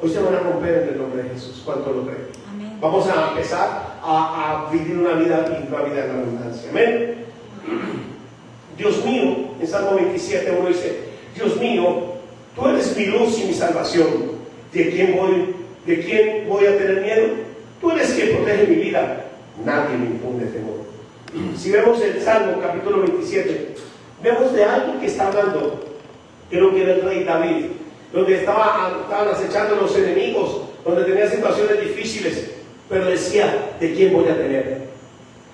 [SPEAKER 1] hoy se van a romper en el nombre de Jesús. ¿Cuánto lo creen? Amén. Vamos a empezar a vivir una vida en abundancia. Amén. Dios mío, en Salmo 27 uno dice, Dios mío, tú eres mi luz y mi salvación. ¿De quién voy a tener miedo? Tú eres quien protege mi vida. Nadie me infunde temor. Si vemos el Salmo capítulo 27, vemos de algo que está hablando, creo que era el rey David, donde estaban acechando los enemigos, donde tenía situaciones difíciles, pero decía, ¿de quién voy a temer?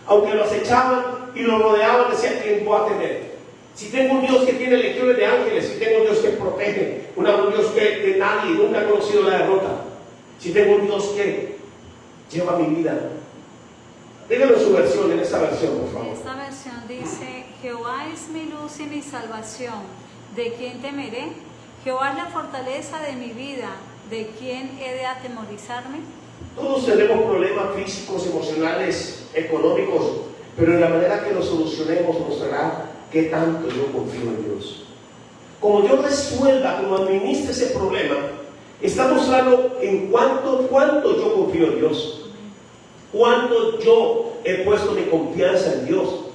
[SPEAKER 1] Aunque lo acechaban y lo rodeaban, decía, ¿quién voy a temer? Si tengo un Dios que tiene legiones de ángeles, si tengo un Dios que protege, un Dios que nadie nunca ha conocido la derrota, si tengo un Dios que lleva mi vida. Díganlo en su versión, en esta versión, por favor.
[SPEAKER 2] Esta versión dice, Jehová es mi luz y mi salvación, ¿de quién temeré? Jehová es la fortaleza de mi vida, ¿de quién he de atemorizarme?
[SPEAKER 1] Todos tenemos problemas físicos, emocionales, económicos, pero en la manera que los solucionemos mostrará qué tanto yo confío en Dios. Como yo resuelva, como administre ese problema, está mostrando en cuánto yo confío en Dios. Cuánto yo he puesto mi confianza en Dios.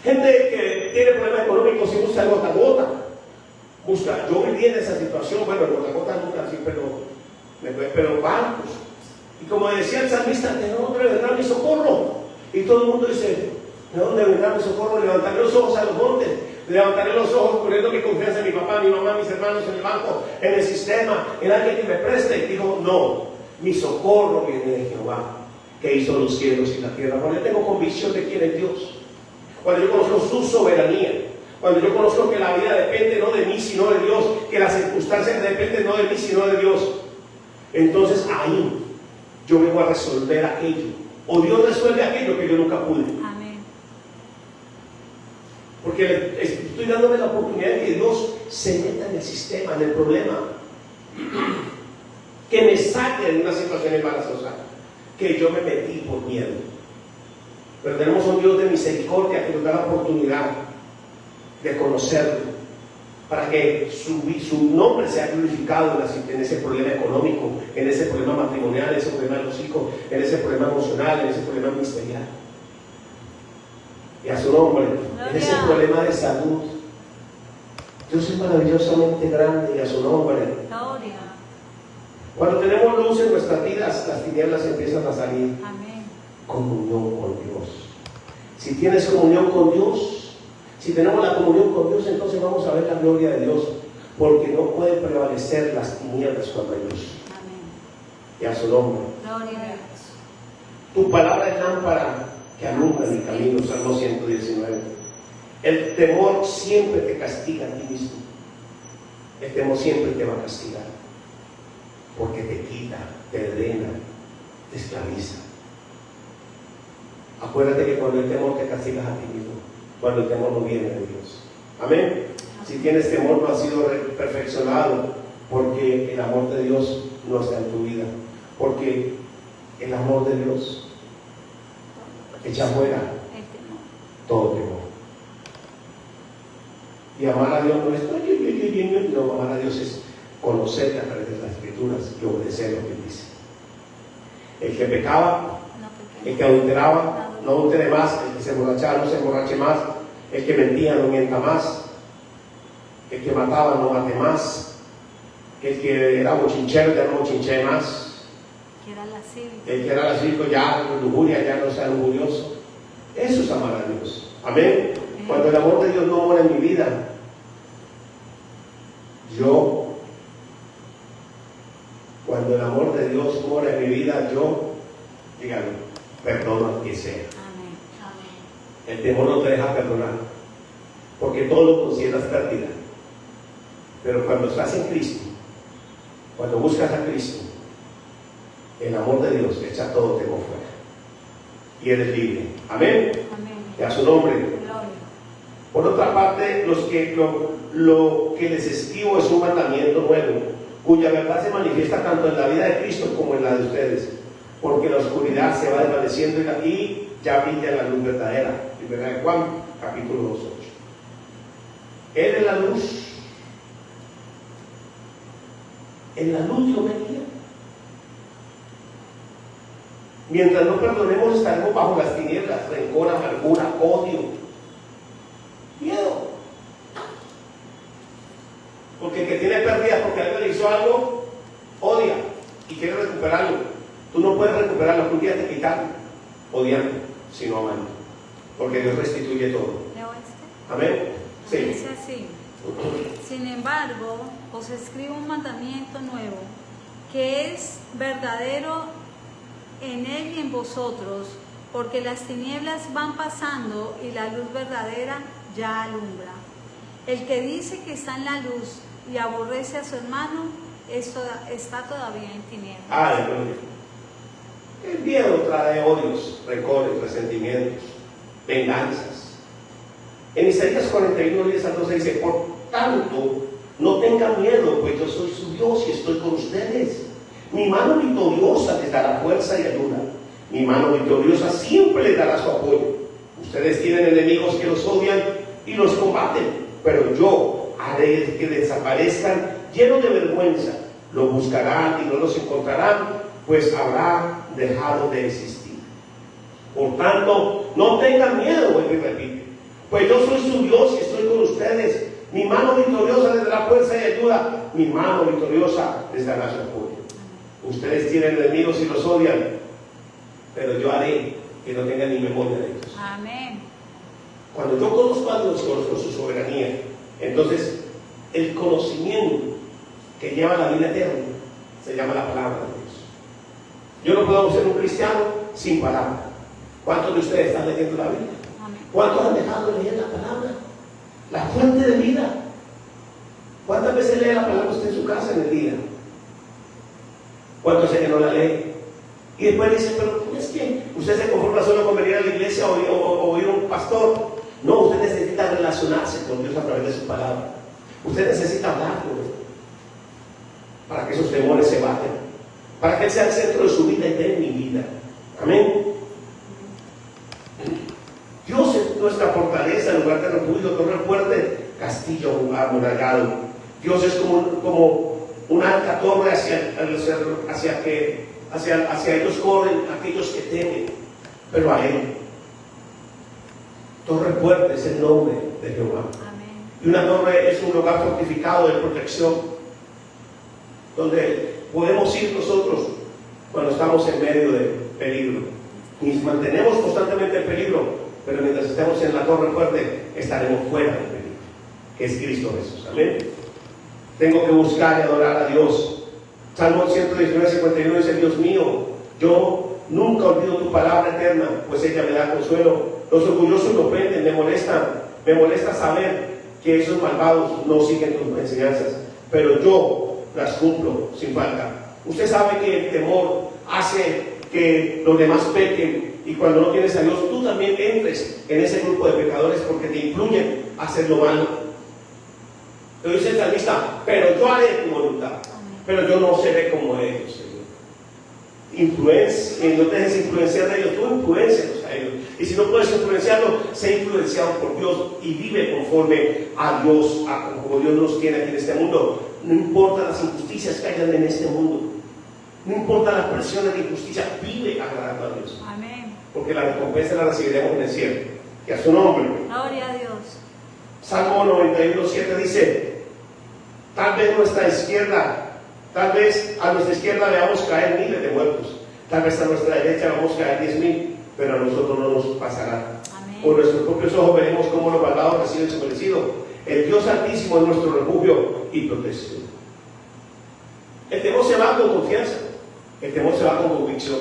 [SPEAKER 1] Gente que tiene problemas económicos y busca gota a gota. Yo viví en esa situación, bueno, gota a gota nunca así, pero bancos. Y como decía el salmista, ¿de dónde vendrá mi socorro? Y todo el mundo dice, ¿de dónde vendrá mi socorro? Levantaré los ojos a los montes, levantaré los ojos poniendo mi confianza en mi papá, mi mamá, mis hermanos, en el banco, en el sistema, en alguien que me preste. Y dijo, no, mi socorro viene de Jehová, que hizo los cielos y la tierra. Cuando yo tengo convicción de quién es Dios, cuando yo conozco su soberanía, cuando yo conozco que la vida depende no de mí sino de Dios, que las circunstancias dependen no de mí sino de Dios, entonces ahí yo vengo a resolver aquello, o Dios resuelve aquello que yo nunca pude.
[SPEAKER 2] Amén.
[SPEAKER 1] Porque estoy dándome la oportunidad de que Dios se meta en el sistema, en el problema, que me saque de una situación embarazosa que yo me metí por miedo. Pero tenemos un Dios de misericordia que nos da la oportunidad de conocerlo, para que su nombre sea glorificado en ese problema económico, en ese problema matrimonial, en ese problema de los hijos, en ese problema emocional, en ese problema ministerial. Y a su nombre, en ese problema de salud. Dios es maravillosamente grande, y a su nombre.
[SPEAKER 2] Gloria.
[SPEAKER 1] Cuando tenemos luz en nuestras vidas, las tinieblas empiezan a salir.
[SPEAKER 2] Amén.
[SPEAKER 1] Comunión con Dios. Si tienes comunión con Dios, si tenemos la comunión con Dios, entonces vamos a ver la gloria de Dios, porque no pueden prevalecer las tinieblas cuando hay luz.
[SPEAKER 2] Amén.
[SPEAKER 1] Y a su nombre.
[SPEAKER 2] Gloria a Dios.
[SPEAKER 1] Tu palabra es lámpara que alumbra mi camino, Salmo 119. El temor siempre te castiga a ti mismo. El temor siempre te va a castigar, porque te quita, te drena, te esclaviza. Acuérdate que cuando el temor te castigas a ti mismo, cuando el temor no viene de Dios. Amén. Si tienes temor, no ha sido perfeccionado, porque el amor de Dios no está en tu vida, porque el amor de Dios echa fuera
[SPEAKER 2] El temor.
[SPEAKER 1] todo temor. Y amar a Dios no es no, amar a Dios es conocerle a través de las Escrituras y obedecer lo que Él dice. El que pecaba, el que adulteraba, no adultere más. El que se emborrachaba, no se emborrache más. El que mentía, no mienta más. El que mataba, no mate más. El que era bochinchero, ya no bochinche más. El que era lascivo, ya lujuria, ya no sea lujurioso. Eso es amar a Dios. Amén. Cuando el amor de Dios no mora en mi vida, cuando el amor de Dios mora en mi vida, dígalo, perdono a quien sea.
[SPEAKER 2] Amén. Amén.
[SPEAKER 1] El temor no te deja perdonar, porque todo lo consideras pérdida. Pero cuando estás en Cristo, cuando buscas a Cristo, el amor de Dios echa todo temor fuera y eres libre. Amén.
[SPEAKER 2] Amén.
[SPEAKER 1] Y a su nombre.
[SPEAKER 2] Gloria.
[SPEAKER 1] Por otra parte, lo que les escribo es un mandamiento nuevo, cuya verdad se manifiesta tanto en la vida de Cristo como en la de ustedes, porque la oscuridad se va desvaneciendo y ya brilla la luz verdadera. Primera de Juan, capítulo 2:8. Él es la luz. En la luz yo venía. Mientras no perdonemos, estaremos bajo las tinieblas, rencor, amargura, odio, miedo. Porque el que tiene pérdidas porque alguien le hizo algo, odia y quiere recuperarlo. Tú no puedes recuperarlo, tú tienes que quitarlo, odiando, sino amando, porque Dios restituye todo.
[SPEAKER 2] ¿Leo este?
[SPEAKER 1] Amén. Sí.
[SPEAKER 2] Dice así: sin embargo, os escribo un mandamiento nuevo, que es verdadero en él y en vosotros, porque las tinieblas van pasando y la luz verdadera ya alumbra. El que dice que está en la luz y aborrece a su hermano está todavía en tinieblas.
[SPEAKER 1] Aleluya. El miedo trae odios, rencores, resentimientos, venganzas. En Isaías 41, 10 al 12 dice: por tanto, no tengan miedo, pues yo soy su Dios y estoy con ustedes. Mi mano victoriosa les dará fuerza y ayuda. Mi mano victoriosa siempre les dará su apoyo. Ustedes tienen enemigos que los odian y los combaten, pero yo haré que desaparezcan llenos de vergüenza. Lo buscarán y no los encontrarán, pues habrá dejado de existir. Por tanto, no tengan miedo, vuelve y repite, pues yo soy su Dios y estoy con ustedes. Mi mano victoriosa les dará fuerza y ayuda. Mi mano victoriosa les dará su apoyo. Ustedes tienen enemigos y los odian, pero yo haré que no tengan ni memoria de ellos.
[SPEAKER 2] Amén.
[SPEAKER 1] Cuando yo conozco a Dios, conozco su soberanía. Entonces, el conocimiento que lleva a la vida eterna se llama la palabra de Dios. Yo no puedo ser un cristiano sin palabra. ¿Cuántos de ustedes están leyendo la Biblia?
[SPEAKER 2] Amén.
[SPEAKER 1] ¿Cuántos han dejado de leer la palabra? La fuente de vida. ¿Cuántas veces lee la palabra usted en su casa en el día? ¿Cuántos sé que no la lee? Y después dice: pero es que usted se conforma solo con venir a la iglesia o oír a un pastor. No, usted necesita relacionarse con Dios a través de su palabra. Usted necesita hablar con Él para que esos temores se vayan, para que Él sea el centro de su vida y de mi vida. Amén. nuestra fortaleza, lugar de refugio, torre fuerte, castillo amurallado. Dios es como una alta torre hacia ellos corren aquellos que temen, pero a Él. Torre fuerte es el nombre de Jehová.
[SPEAKER 2] Amén.
[SPEAKER 1] Y una torre es un lugar fortificado de protección, donde podemos ir nosotros cuando estamos en medio de peligro. Y mantenemos constantemente el peligro, pero mientras estemos en la torre fuerte, estaremos fuera del peligro, que es Cristo Jesús. Amén. Tengo que buscar y adorar a Dios. Salmo 119:51 dice: Dios mío, yo nunca olvido tu palabra eterna, pues ella me da consuelo. Los orgullosos me ofenden, me molesta saber que esos malvados no siguen tus enseñanzas, pero yo las cumplo sin falta. Usted sabe que el temor hace que los demás pequen, y cuando no tienes a Dios, tú también entres en ese grupo de pecadores porque te influyen a hacer lo malo. Pero dice el salmista: pero yo haré tu voluntad, pero yo no seré como ellos, Señor. No te dejes influenciar de ellos, tú influencialos a ellos. Y si no puedes influenciarlos, sé influenciado por Dios y vive conforme a Dios, como Dios nos tiene aquí en este mundo. No importa las injusticias que hayan en este mundo, no importa las presiones de injusticia, vive agradando a Dios.
[SPEAKER 2] Amén.
[SPEAKER 1] Porque la recompensa la recibiremos en el cielo. Y a su nombre.
[SPEAKER 2] Gloria a Dios.
[SPEAKER 1] Salmo 91:7 dice: tal vez a nuestra izquierda veamos caer miles de muertos, tal vez a nuestra derecha vamos a caer 10,000, pero a nosotros no nos pasará.
[SPEAKER 2] Amén.
[SPEAKER 1] Con nuestros propios ojos veremos cómo los malvados reciben su merecido. El Dios Altísimo es nuestro refugio y protección. El temor se va con confianza, el temor se va con convicción.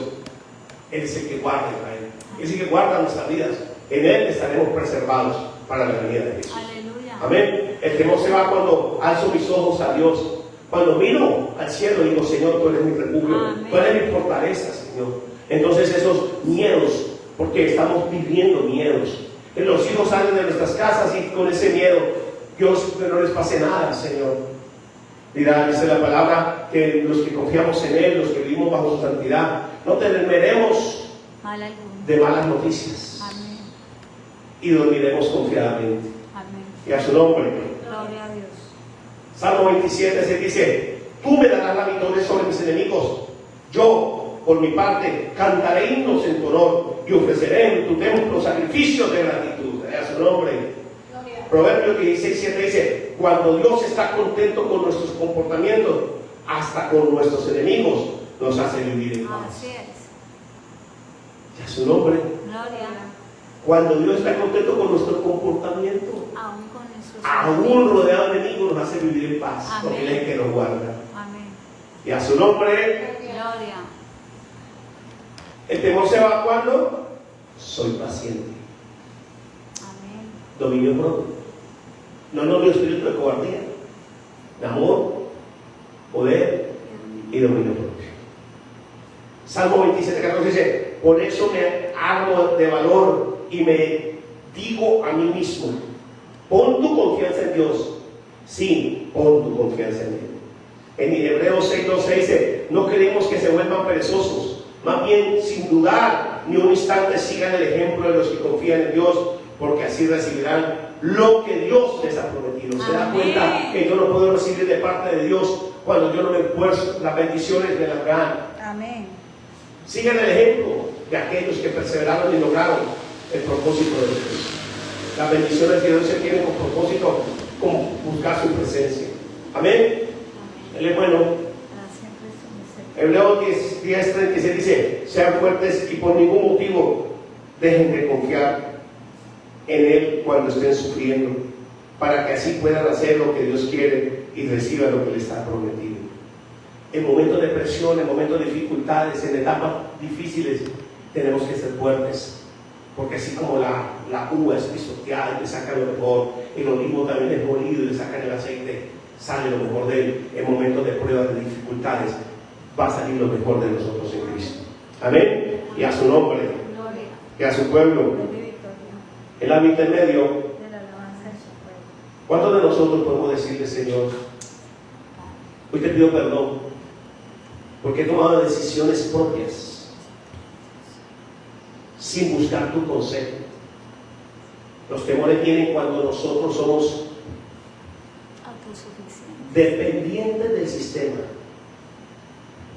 [SPEAKER 1] Él es el que guarda Israel, es el que guarda nuestras vidas. En Él estaremos preservados para la venida de Jesús.
[SPEAKER 2] Aleluya.
[SPEAKER 1] Amén. El temor se va cuando alzo mis ojos a Dios. Cuando miro al cielo y digo: Señor, tú eres mi refugio,
[SPEAKER 2] Amén.
[SPEAKER 1] tú eres mi fortaleza, Señor. Entonces esos miedos, porque estamos viviendo miedos, que los hijos salen de nuestras casas y con ese miedo, Dios, que no les pase nada, Señor. Dice la palabra que los que confiamos en Él, los que vivimos bajo su santidad, no temeremos de malas noticias.
[SPEAKER 2] Amén.
[SPEAKER 1] Y dormiremos confiadamente.
[SPEAKER 2] Amén.
[SPEAKER 1] Y a su nombre.
[SPEAKER 2] Gloria a Dios.
[SPEAKER 1] Salmo 27 se dice: tú me darás la victoria sobre mis enemigos. Yo, por mi parte, cantaré himnos en tu honor y ofreceré en tu templo sacrificios de gratitud. A su nombre. Proverbios 16:7 dice: cuando Dios está contento con nuestros comportamientos, hasta con nuestros enemigos nos hace vivir en paz.
[SPEAKER 2] Así es.
[SPEAKER 1] Y a su nombre.
[SPEAKER 2] Gloria.
[SPEAKER 1] Cuando Dios está contento con nuestro comportamiento,
[SPEAKER 2] Aún con nuestros
[SPEAKER 1] aún rodeado de enemigos, nos hace vivir en paz.
[SPEAKER 2] Amén.
[SPEAKER 1] Porque Él es el que nos guarda.
[SPEAKER 2] Amén.
[SPEAKER 1] Y a su nombre.
[SPEAKER 2] Gloria.
[SPEAKER 1] El temor se va cuando soy paciente.
[SPEAKER 2] Amén.
[SPEAKER 1] Dominio propio. No novio espíritu de cobardía, de amor, poder y dominio propio. Salmo 27:14 dice: por eso me armo de valor y me digo a mí mismo: pon tu confianza en Dios. Sí, pon tu confianza en Él. En Hebreos 6:12 dice: no queremos que se vuelvan perezosos, más bien sin dudar ni un instante sigan el ejemplo de los que confían en Dios, porque así recibirán lo que Dios les ha prometido. Se da cuenta que yo no puedo recibir de parte de Dios cuando yo no me esfuerzo. Las bendiciones me las dan.
[SPEAKER 2] Amén.
[SPEAKER 1] Sigan el ejemplo de aquellos que perseveraron y lograron el propósito de Dios. Las bendiciones de Dios se tienen con propósito, como buscar su presencia. Amén. Él es bueno. Hebreos 10:36 dice: sean fuertes y por ningún motivo dejen de confiar en Él cuando estén sufriendo, para que así puedan hacer lo que Dios quiere y reciban lo que les está prometido. En momentos de presión, en momentos de dificultades, en etapas difíciles, tenemos que ser fuertes, porque así como la uva es pisoteada y le sacan lo mejor, el olivo también es molido y le sacan el aceite, sale lo mejor de él. En momentos de pruebas, de dificultades, va a salir lo mejor de nosotros en Cristo. Amén. Y a su nombre, y a su pueblo. En la mitad medio, ¿cuántos de nosotros podemos decirle: Señor, hoy te pido perdón porque he tomado decisiones propias sin buscar tu consejo? Los temores vienen cuando nosotros somos
[SPEAKER 2] autosuficientes.
[SPEAKER 1] dependientes del sistema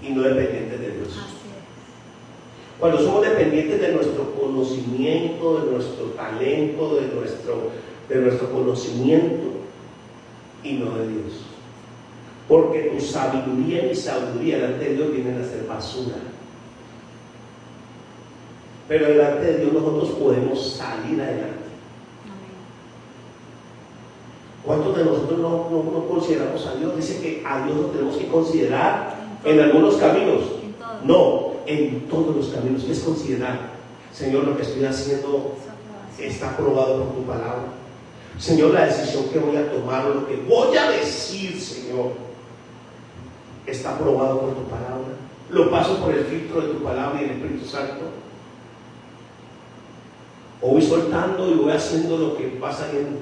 [SPEAKER 1] y no dependientes de Dios.
[SPEAKER 2] Así es.
[SPEAKER 1] Cuando somos dependientes de nuestro conocimiento, de nuestro talento, de nuestro conocimiento y no de Dios. Porque tu sabiduría y mi sabiduría delante de Dios vienen a ser basura. Pero delante de Dios nosotros podemos salir adelante. ¿Cuántos de nosotros no consideramos a Dios? Dice que a Dios lo tenemos que considerar en algunos caminos. No, en todos los caminos. ¿Qué es considerar? Señor, lo que estoy haciendo está aprobado por tu palabra. Señor, la decisión que voy a tomar, lo que voy a decir, Señor, está aprobado por tu palabra. Lo paso por el filtro de tu palabra y el Espíritu Santo. O voy soltando y voy haciendo lo que va saliendo.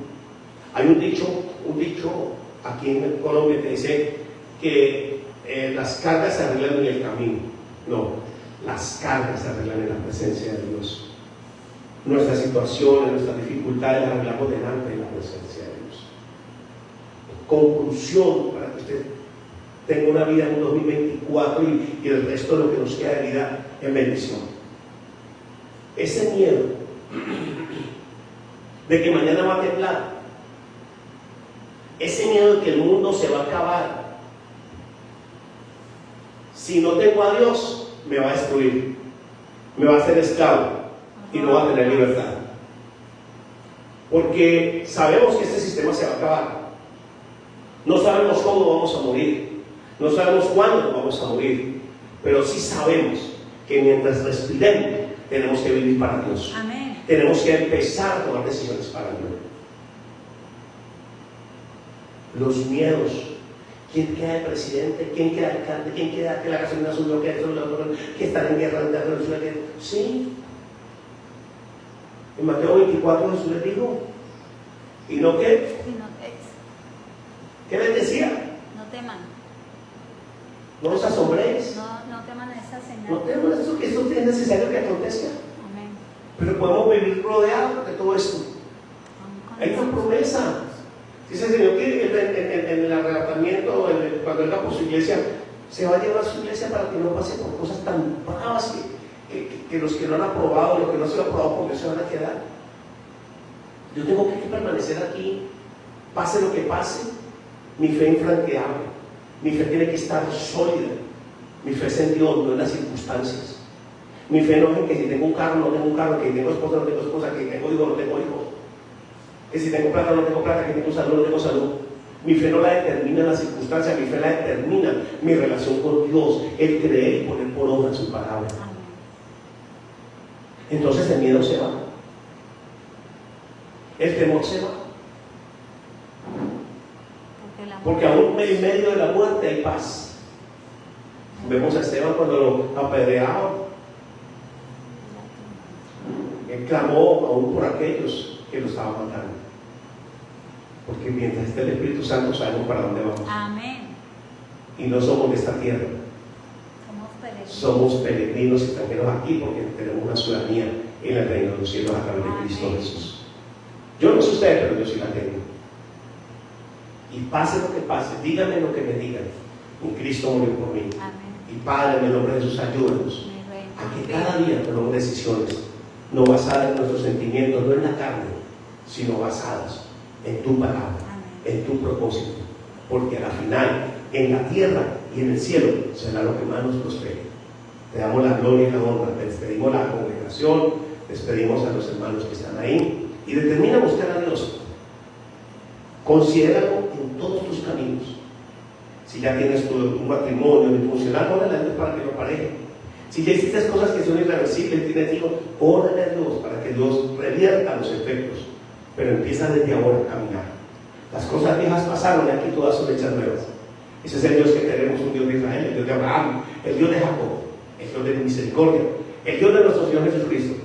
[SPEAKER 1] Hay un dicho aquí en Colombia que dice que las cargas se arreglan en el camino. No, las cargas se arreglan en la presencia de Dios. Nuestras situaciones, nuestras dificultades las arreglamos delante de la presencia de Dios. Conclusión, para que usted tenga una vida en un 2024 y el resto de lo que nos queda de vida en bendición. Ese miedo de que mañana va a temblar, ese miedo de que el mundo se va a acabar, si no tengo a Dios, me va a destruir, me va a hacer esclavo y no va a tener libertad. Porque sabemos que este sistema se va a acabar. No sabemos cómo vamos a morir, no sabemos cuándo vamos a morir, pero sí sabemos que mientras respiremos tenemos que vivir para Dios.
[SPEAKER 2] Amén.
[SPEAKER 1] Tenemos que empezar a tomar decisiones para Dios. Los miedos. ¿Quién queda de presidente? ¿Quién queda de alcalde? ¿Quién queda que la gasolina subió? ¿Que están en guerra? Sí. En Mateo 24 Jesús les dijo. ¿Y no qué? ¿Qué les decía?
[SPEAKER 2] No teman.
[SPEAKER 1] No os asombréis.
[SPEAKER 2] No teman esa señal.
[SPEAKER 1] No teman eso es necesario que acontezca.
[SPEAKER 2] Amén.
[SPEAKER 1] Pero podemos vivir rodeados de todo esto. Hay una promesa. Dice el Señor que en el arrebatamiento, cuando Él va por su iglesia, se va a llevar a su iglesia para que no pase por cosas tan bravas que los que no han aprobado, los que no se han aprobado, porque se van a quedar. Yo tengo que permanecer aquí, pase lo que pase. Mi fe infranqueable, mi fe tiene que estar sólida. Mi fe es en Dios, no en las circunstancias. Mi fe no es en que si tengo un carro, no tengo un carro, que si tengo esposa, no tengo esposa, que si tengo hijo, no tengo hijo. Que si tengo plata, no tengo plata, que tengo salud, no tengo salud. Mi fe no la determina las circunstancias, mi fe la determina mi relación con Dios, el creer y poner por obra su palabra. Entonces el miedo se va, el temor se va, porque aún en medio de la muerte hay paz. Vemos a Esteban cuando lo apedreaban, él clamó aún por aquellos que lo estaban matando. Porque mientras esté el Espíritu Santo sabemos para dónde vamos.
[SPEAKER 2] Amén.
[SPEAKER 1] Y no somos de esta tierra. Somos peregrinos y extranjeros aquí porque tenemos una ciudadanía en el reino de los cielos a través de Cristo Jesús. Yo no sé usted, pero yo sí la tengo. Y pase lo que pase, díganme lo que me digan. En Cristo murió por mí.
[SPEAKER 2] Amén.
[SPEAKER 1] Y Padre, en el nombre de Jesús, ayúdanos a que cada día tomemos decisiones no basadas en nuestros sentimientos, no en la carne, sino basadas en tu palabra, en tu propósito, porque al final, en la tierra y en el cielo, será lo que más nos prospere. Te damos la gloria y la honra, te despedimos a la congregación, despedimos a los hermanos que están ahí, y determina a buscar a Dios. Considéralo en todos tus caminos. Si ya tienes un matrimonio disfuncional, órale a Dios para que lo pareje. Si ya hiciste cosas que son irreversibles, tienes hijos, órale a Dios para que Dios revierta los efectos. Pero empieza desde ahora a caminar. Las cosas viejas pasaron y aquí todas son hechas nuevas. Ese es el Dios que tenemos, un Dios de Israel, el Dios de Abraham, el Dios de Jacob, el Dios de misericordia, el Dios de nuestro Señor Jesucristo,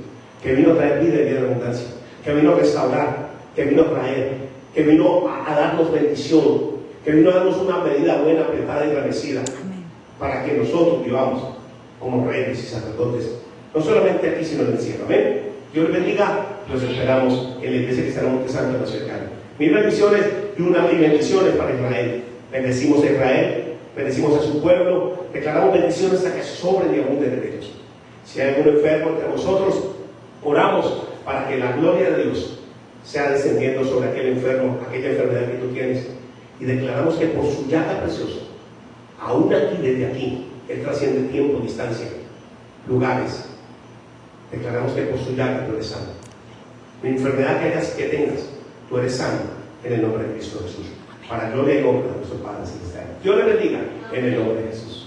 [SPEAKER 1] que vino a traer vida y vida de abundancia, que vino a restaurar, que vino a traer, que vino a darnos bendición, que vino a darnos una medida buena, apretada y agradecida, para que nosotros vivamos como reyes y sacerdotes, no solamente aquí, sino en el cielo. Amén. Dios les bendiga. los esperamos en la iglesia cristiana Monte Santo en la ciudad. Mil bendiciones y bendiciones para Israel. Bendecimos a Israel, bendecimos a su pueblo, declaramos bendiciones hasta que sobren y abunden de ellos. Si hay algún enfermo entre nosotros, oramos para que la gloria de Dios sea descendiendo sobre aquel enfermo, aquella enfermedad que tú tienes, y declaramos que por su llaga preciosa, aún aquí, desde aquí, Él trasciende tiempo, distancia, lugares. Declaramos que por su llaga tú eres sano. La enfermedad que tengas, tú eres sano en el nombre de Cristo Jesús. Para gloria y honra de nuestro Padre Celestial. Dios le bendiga en el nombre de Jesús.